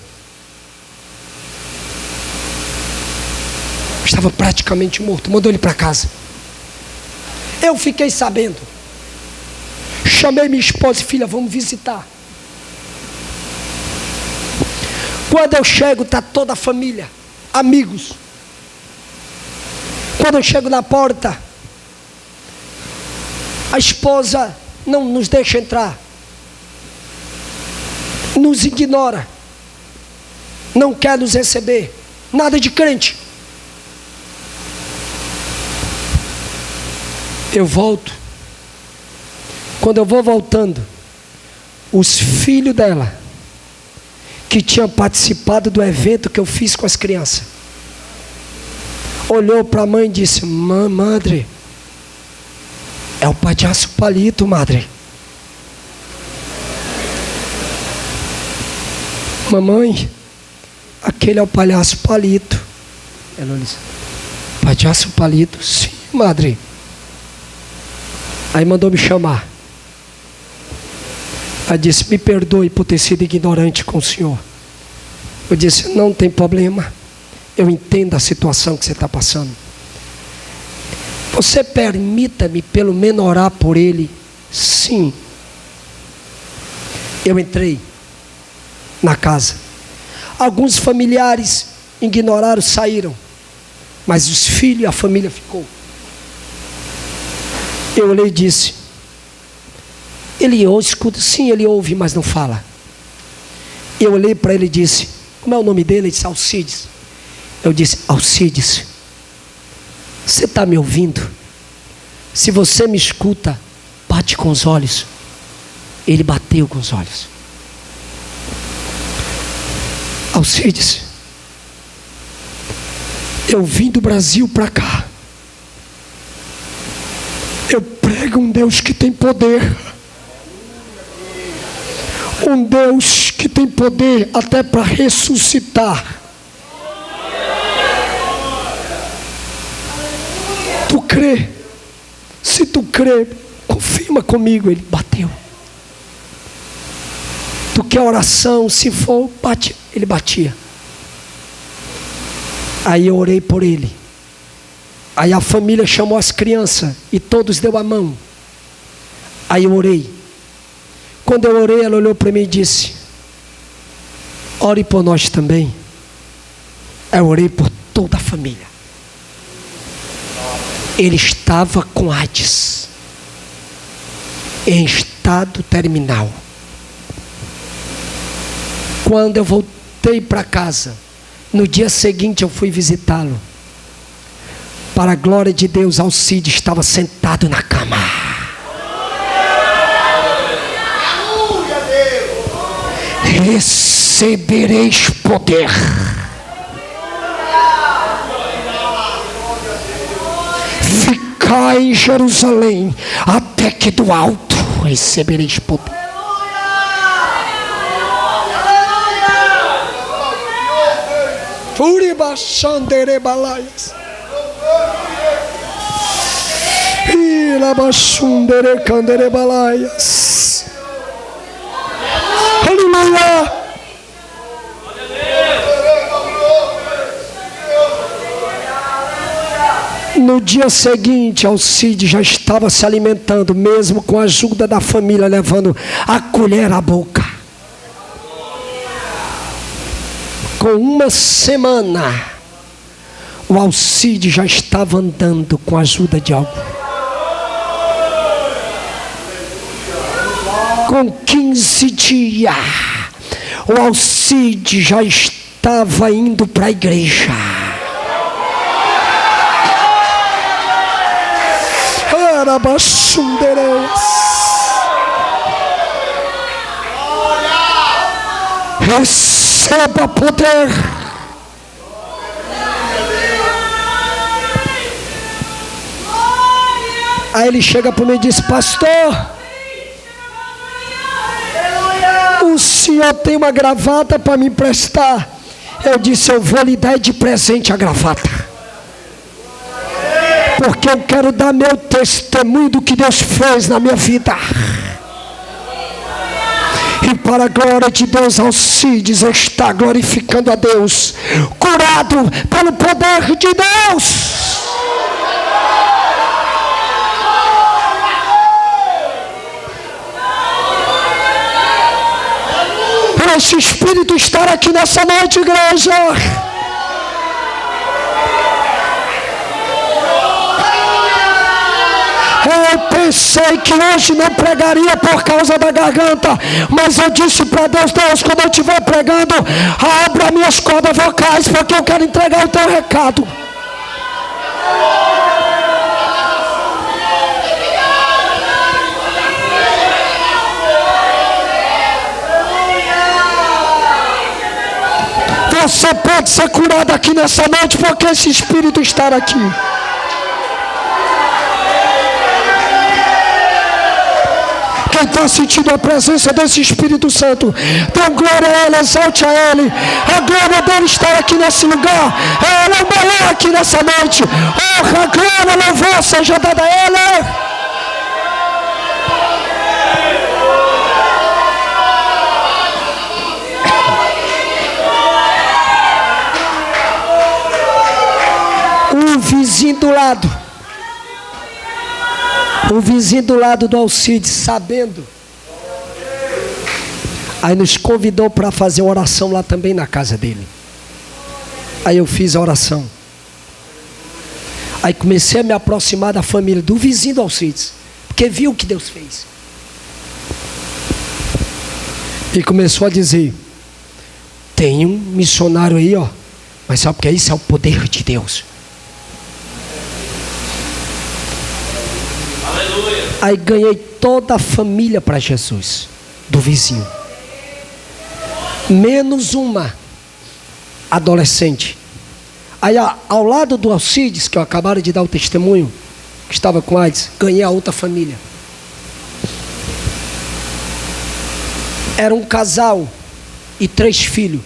Estava praticamente morto, mandou ele para casa. Eu fiquei sabendo. Chamei minha esposa e filha, vamos visitar. Quando eu chego, está toda a família, amigos. Quando eu chego na porta, a esposa não nos deixa entrar, nos ignora, não quer nos receber, nada de crente. Eu volto. Quando eu vou voltando, os filhos dela, que tinham participado do evento que eu fiz com as crianças, olhou para a mãe e disse, madre, é o palhaço palito, madre. Mamãe, aquele é o palhaço palito. Ela disse, palhaço palito? Sim, madre. Aí mandou me chamar. Ela disse: me perdoe por ter sido ignorante com o senhor. Eu disse: não tem problema, eu entendo a situação que você está passando. Você permita-me pelo menos orar por ele? Sim. Eu entrei na casa. Alguns familiares ignoraram, saíram, mas os filhos e a família ficou. Eu olhei e disse: ele ouve, escuta? Sim, ele ouve, mas não fala. Eu olhei para ele e disse: como é o nome dele? Ele disse: Alcides. Eu disse: Alcides, você está me ouvindo? Se você me escuta, bate com os olhos. Ele bateu com os olhos. Alcides, eu vim do Brasil para cá. Eu prego um Deus que tem poder. Um Deus que tem poder até para ressuscitar. Tu crê? Se tu crê, confirma comigo. Ele bateu. Tu quer oração? Se for, bate. Ele batia. Aí eu orei por ele. Aí a família chamou as crianças e todos deu a mão. Aí eu orei. Quando eu orei, ela olhou para mim e disse: ore por nós também. Eu orei por toda a família. Ele estava com AIDS, em estado terminal. Quando eu voltei para casa, no dia seguinte eu fui visitá-lo. Para a glória de Deus, Alcides estava sentado na cama. Recebereis poder. Ficai em Jerusalém, até que do alto recebereis poder. Furibaxanderebalaias. Ilabaxunderecanderebalaias. Aleluia. No dia seguinte, Alcides já estava se alimentando, mesmo com a ajuda da família, levando a colher à boca. Com uma semana, o Alcides já estava andando com a ajuda de alguém. Com 15 dias, o Alcides já estava indo para a igreja. Receba poder. Aí ele chega para mim e diz: pastor, o senhor tem uma gravata para me emprestar? Eu disse: eu vou lhe dar de presente a gravata, porque eu quero dar meu testemunho do que Deus fez na minha vida. E para a glória de Deus, Alcides está glorificando a Deus, curado pelo poder de Deus. Esse Espírito estar aqui nessa noite, igreja. Eu pensei que hoje não pregaria por causa da garganta, mas eu disse para Deus: Deus, quando eu estiver pregando, abra minhas cordas vocais, porque eu quero entregar o teu recado. Você pode ser curado aqui nessa noite, porque esse Espírito está aqui. Quem está sentindo a presença desse Espírito Santo, dê glória a Ele, exalte a Ele. A glória dele está aqui nesse lugar. Ele é o maior aqui nessa noite. Honra, glória, louvor seja dada a Ele. o vizinho do lado do Alcides, sabendo, aí nos convidou para fazer uma oração lá também na casa dele. Aí eu fiz a oração. Aí comecei a me aproximar da família, do vizinho do Alcides, porque viu o que Deus fez. E começou a dizer: tem um missionário aí, ó, mas sabe o que é isso? É o poder de Deus. Aleluia. Aí ganhei toda a família para Jesus, do vizinho, menos uma adolescente. Aí ao lado do Alcides, que eu acabaram de dar o testemunho, que estava com AIDS, ganhei a outra família. Era um casal e 3 filhos.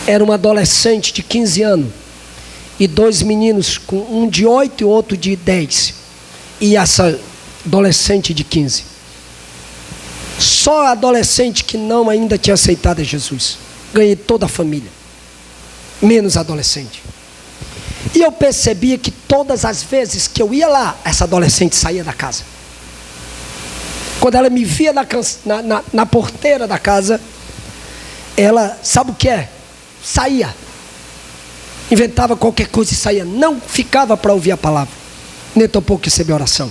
Era uma adolescente de 15 anos e 2 meninos, um de 8 e outro de 10. E essa adolescente de 15. Só a adolescente que não ainda tinha aceitado a Jesus. Ganhei toda a família, menos a adolescente. E eu percebia que todas as vezes que eu ia lá, essa adolescente saía da casa. Quando ela me via na porteira da casa, ela, sabe o que é? Saía. Inventava qualquer coisa e saía. Não ficava para ouvir a palavra, nem tampouco receber oração.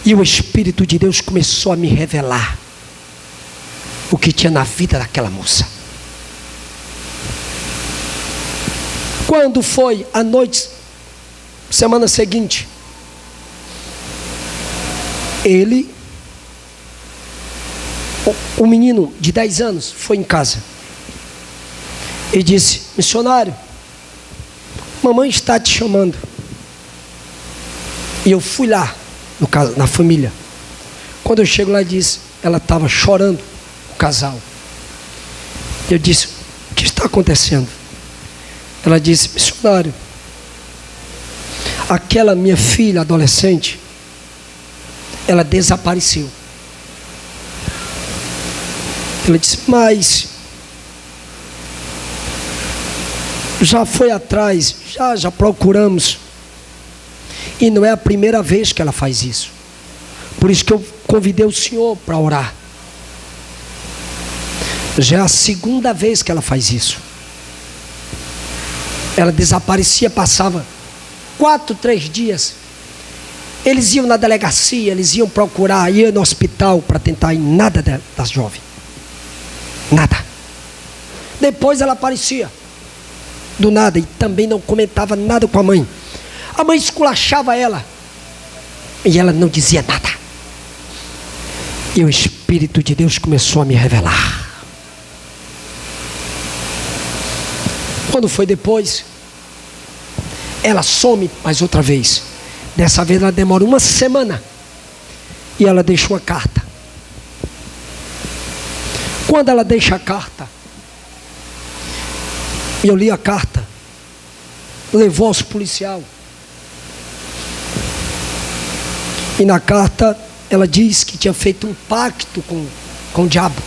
E o Espírito de Deus começou a me revelar o que tinha na vida daquela moça. Quando foi a noite, semana seguinte, o menino de 10 anos foi em casa e disse: missionário, mamãe está te chamando. E eu fui lá, no caso, na família. Quando eu chego lá, disse, ela estava chorando, o casal. Eu disse: o que está acontecendo? Ela disse: missionário, aquela minha filha adolescente, ela desapareceu. Ela disse: mas já foi atrás, já procuramos, e não é a primeira vez que ela faz isso. Por isso que eu convidei o senhor para orar. Já é a segunda vez que ela faz isso. Ela desaparecia, passava 4, 3 dias. Eles iam na delegacia, eles iam procurar, iam no hospital para tentar, e nada da jovem. Nada. Depois ela aparecia do nada e também não comentava nada com a mãe. A mãe esculachava ela e ela não dizia nada. E o Espírito de Deus começou a me revelar. Quando foi depois, ela some mais outra vez. Dessa vez ela demora 1 semana e ela deixa uma carta. Quando ela deixa a carta, eu li a carta, levou aos policiais. E na carta ela diz que tinha feito um pacto com o diabo.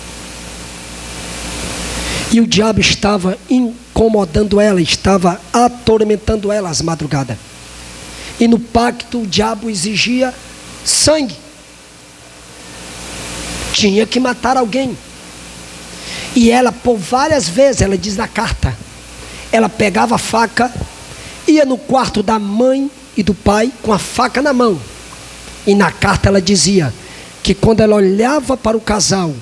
E o diabo estava incomodando ela, estava atormentando ela às madrugadas. E no pacto o diabo exigia sangue. Tinha que matar alguém. E ela, por várias vezes, ela diz na carta, ela pegava a faca, ia no quarto da mãe e do pai com a faca na mão. E na carta ela dizia que quando ela olhava para o casal,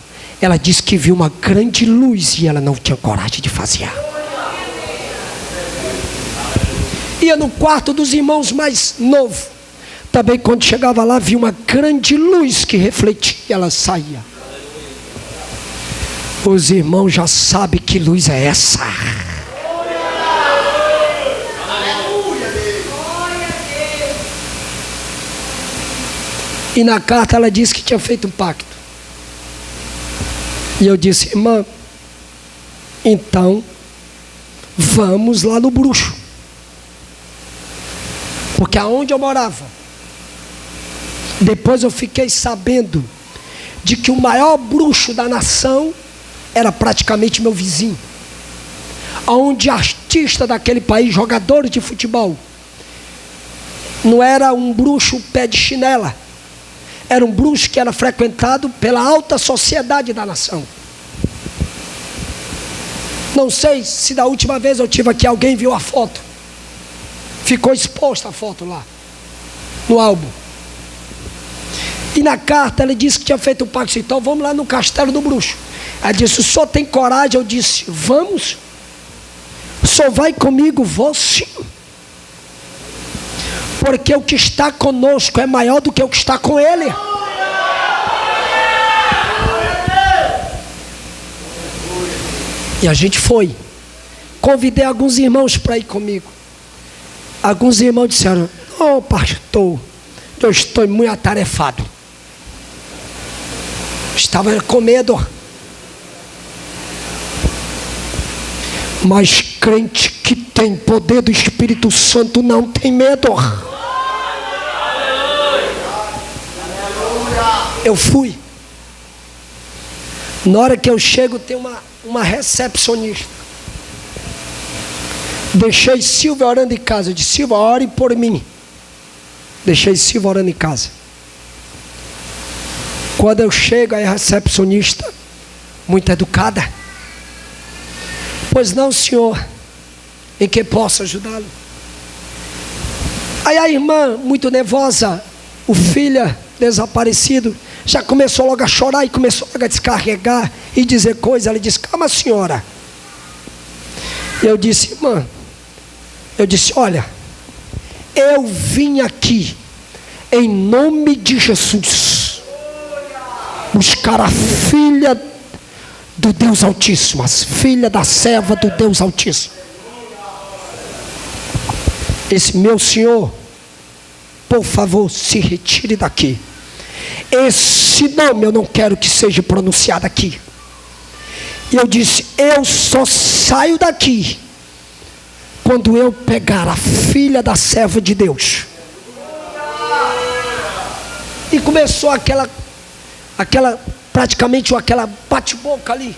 ela disse que viu uma grande luz e ela não tinha coragem de fazer. Ia no quarto dos irmãos mais novos. Também quando chegava lá, via uma grande luz que refletia e ela saía. Os irmãos já sabem que luz é essa. E na carta ela disse que tinha feito um pacto. E eu disse: irmã, então vamos lá no bruxo. Porque aonde eu morava, depois eu fiquei sabendo de que o maior bruxo da nação era praticamente meu vizinho. onde artista daquele país, jogadores de futebol, não era um bruxo pé de chinela, era um bruxo que era frequentado pela alta sociedade da nação. Não sei se da última vez eu tive aqui, alguém viu a foto. Ficou exposta a foto lá, no álbum. E na carta ele disse que tinha feito um pacto. Então vamos lá no castelo do bruxo. Ela disse: o senhor tem coragem? Eu disse: vamos. O senhor vai comigo? Vou sim. Porque o que está conosco é maior do que o que está com ele. E a gente foi. Convidei alguns irmãos para ir comigo. Alguns irmãos disseram: ô pastor, eu estou muito atarefado. Estava com medo. Mas crente que tem poder do Espírito Santo não tem medo. Eu fui. Na hora que eu chego, tem uma recepcionista. Deixei Silvia orando em casa. Eu disse: Silvia, ore por mim. Deixei Silvia orando em casa. Quando eu chego, aí a recepcionista, muito educada: pois não, senhor, em que posso ajudá-lo? Aí a irmã, muito nervosa, o filho desaparecido, já começou logo a chorar e começou logo a descarregar e dizer coisas. Ela disse: calma, senhora. Eu disse: irmã, olha, eu vim aqui em nome de Jesus buscar a filha do Deus Altíssimo, as filhas da serva do Deus Altíssimo. Esse meu senhor, por favor, se retire daqui. Esse nome eu não quero que seja pronunciado aqui. E eu disse: eu só saio daqui quando eu pegar a filha da serva de Deus. E começou aquela praticamente aquela bate-boca ali.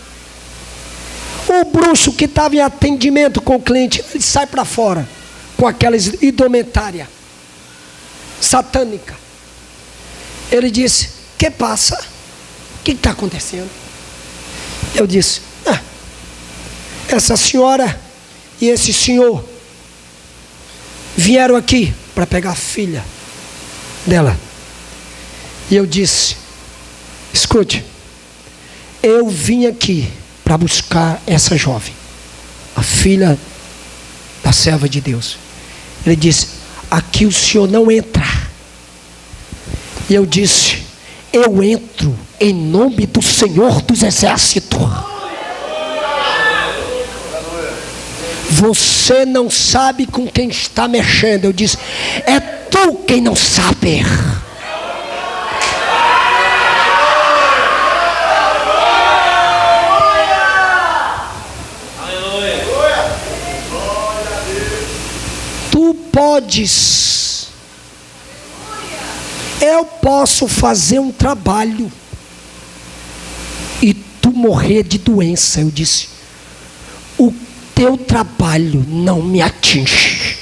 O bruxo que estava em atendimento com o cliente, ele sai para fora com aquela indumentária satânica. Ele disse: que passa? O que está acontecendo? Eu disse: essa senhora e esse senhor vieram aqui para pegar a filha dela. E eu disse: escute, eu vim aqui para buscar essa jovem, a filha da serva de Deus. Ele disse: aqui o senhor não entra. E eu disse: eu entro em nome do Senhor dos Exércitos. Você não sabe com quem está mexendo. Eu disse: é tu quem não sabe. Tu podes. Eu posso fazer um trabalho e tu morrer de doença. Eu disse: o teu trabalho não me atinge,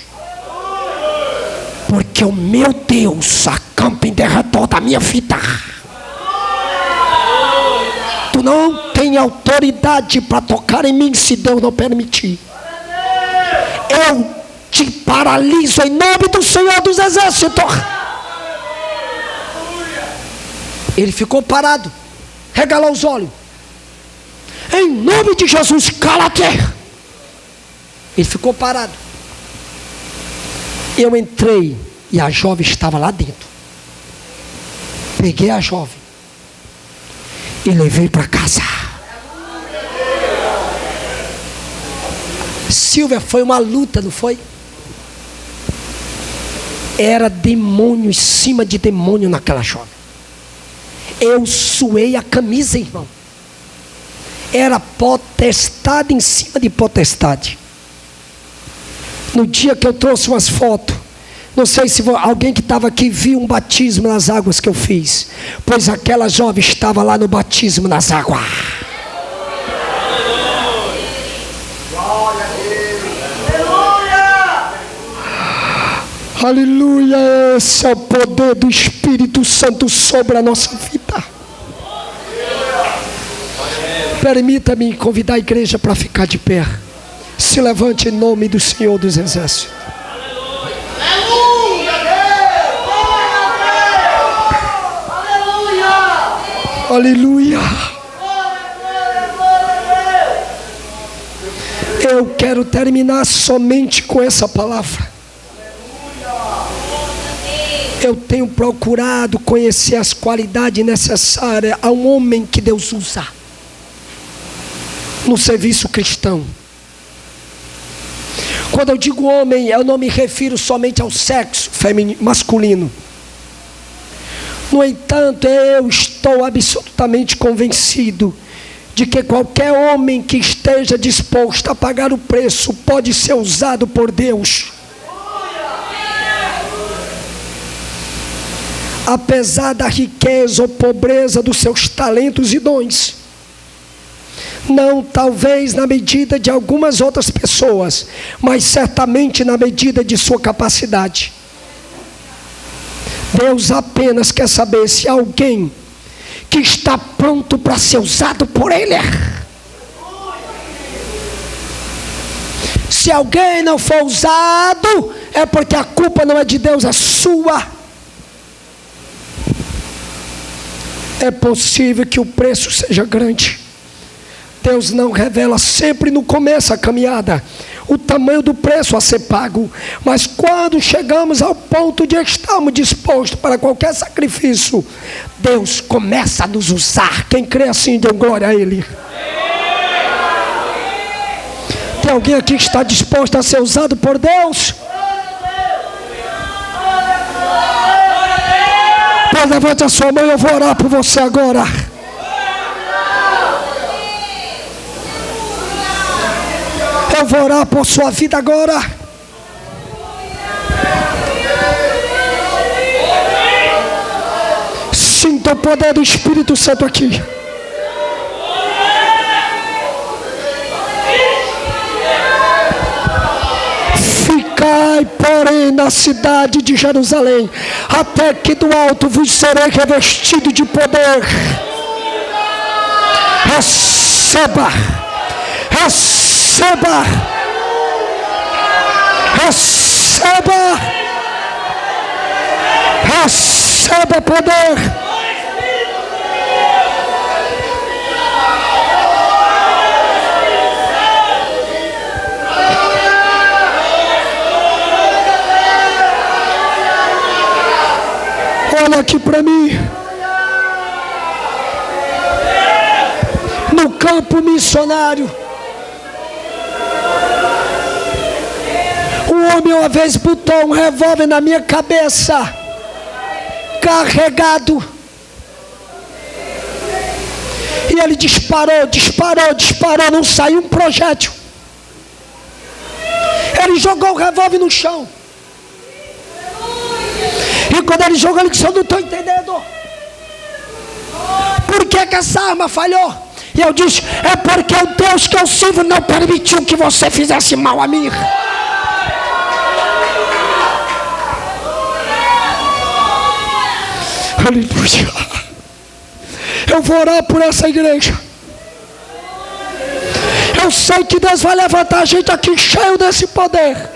porque o meu Deus acampa em derredor da minha vida. Tu não tem autoridade para tocar em mim se Deus não permitir. Eu te paraliso em nome do Senhor dos Exércitos. Ele ficou parado, regalou os olhos. Em nome de Jesus, cala-te. Ele ficou parado. Eu entrei e a jovem estava lá dentro. Peguei a jovem e levei para casa. Silvia, foi uma luta, não foi? Era demônio em cima de demônio naquela jovem. Eu suei a camisa, irmão. Era potestade em cima de potestade. No dia que eu trouxe umas fotos, não sei se alguém que estava aqui viu um batismo nas águas que eu fiz, pois aquela jovem estava lá no batismo nas águas. Aleluia, esse é o poder do Espírito Santo sobre a nossa vida. Permita-me convidar a igreja para ficar de pé. Se levante em nome do Senhor dos Exércitos. Aleluia. Eu quero terminar somente com essa palavra. Eu tenho procurado conhecer as qualidades necessárias a um homem que Deus usa no serviço cristão. Quando eu digo homem, eu não me refiro somente ao sexo masculino. No entanto, eu estou absolutamente convencido de que qualquer homem que esteja disposto a pagar o preço pode ser usado por Deus. Apesar da riqueza ou pobreza dos seus talentos e dons. Não talvez na medida de algumas outras pessoas, mas certamente na medida de sua capacidade. Deus apenas quer saber se alguém que está pronto para ser usado por Ele. Se alguém não for usado, é porque a culpa não é de Deus, é sua. É possível que o preço seja grande. Deus não revela sempre no começo da caminhada o tamanho do preço a ser pago, mas quando chegamos ao ponto de estarmos dispostos para qualquer sacrifício, Deus começa a nos usar. Quem crê assim, dê glória a Ele. Tem alguém aqui que está disposto a ser usado por Deus? Pois levante a sua mão, eu vou orar por você agora. Eu vou orar por sua vida agora. Sinta o poder do Espírito Santo aqui. Ficai, porém, na cidade de Jerusalém, até que do alto vos serei revestido de poder. Receba, receba, receba, receba poder. Olha aqui para mim. No campo missionário, um homem uma vez botou um revólver na minha cabeça, carregado, e ele disparou, não saiu um projétil. Ele jogou o revólver no chão. E quando ele jogou, ele disse: eu não estou entendendo. Por que essa arma falhou? E eu disse: é porque o Deus que eu sirvo não permitiu que você fizesse mal a mim. Aleluia. Eu vou orar por essa igreja. Eu sei que Deus vai levantar a gente aqui cheio desse poder.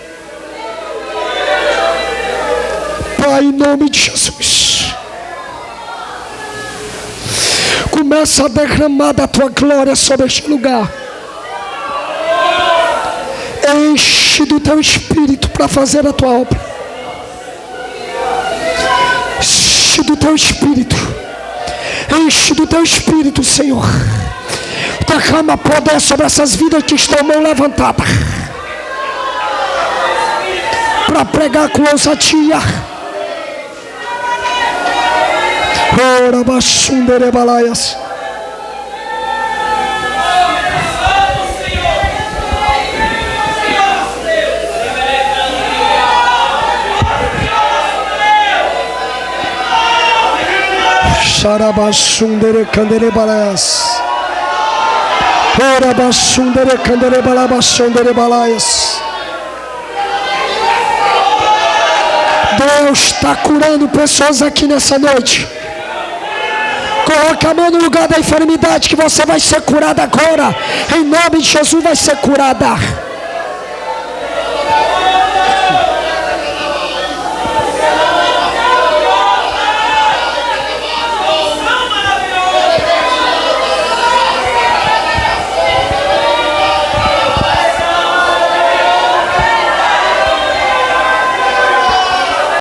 Pai, em nome de Jesus, começa a derramar da tua glória sobre este lugar. Enche do teu espírito para fazer a tua obra. Enche do teu espírito. Enche do teu espírito, Senhor. Derrama poder sobre essas vidas que estão mão levantada para pregar com ousadia. Ora basundere balaias. Sarabasundere candere balaias. Ora basundere candere balabasundere balaias. Deus está curando pessoas aqui nessa noite. Coloque a mão no lugar da enfermidade, que você vai ser curada agora. Em nome de Jesus vai ser curada.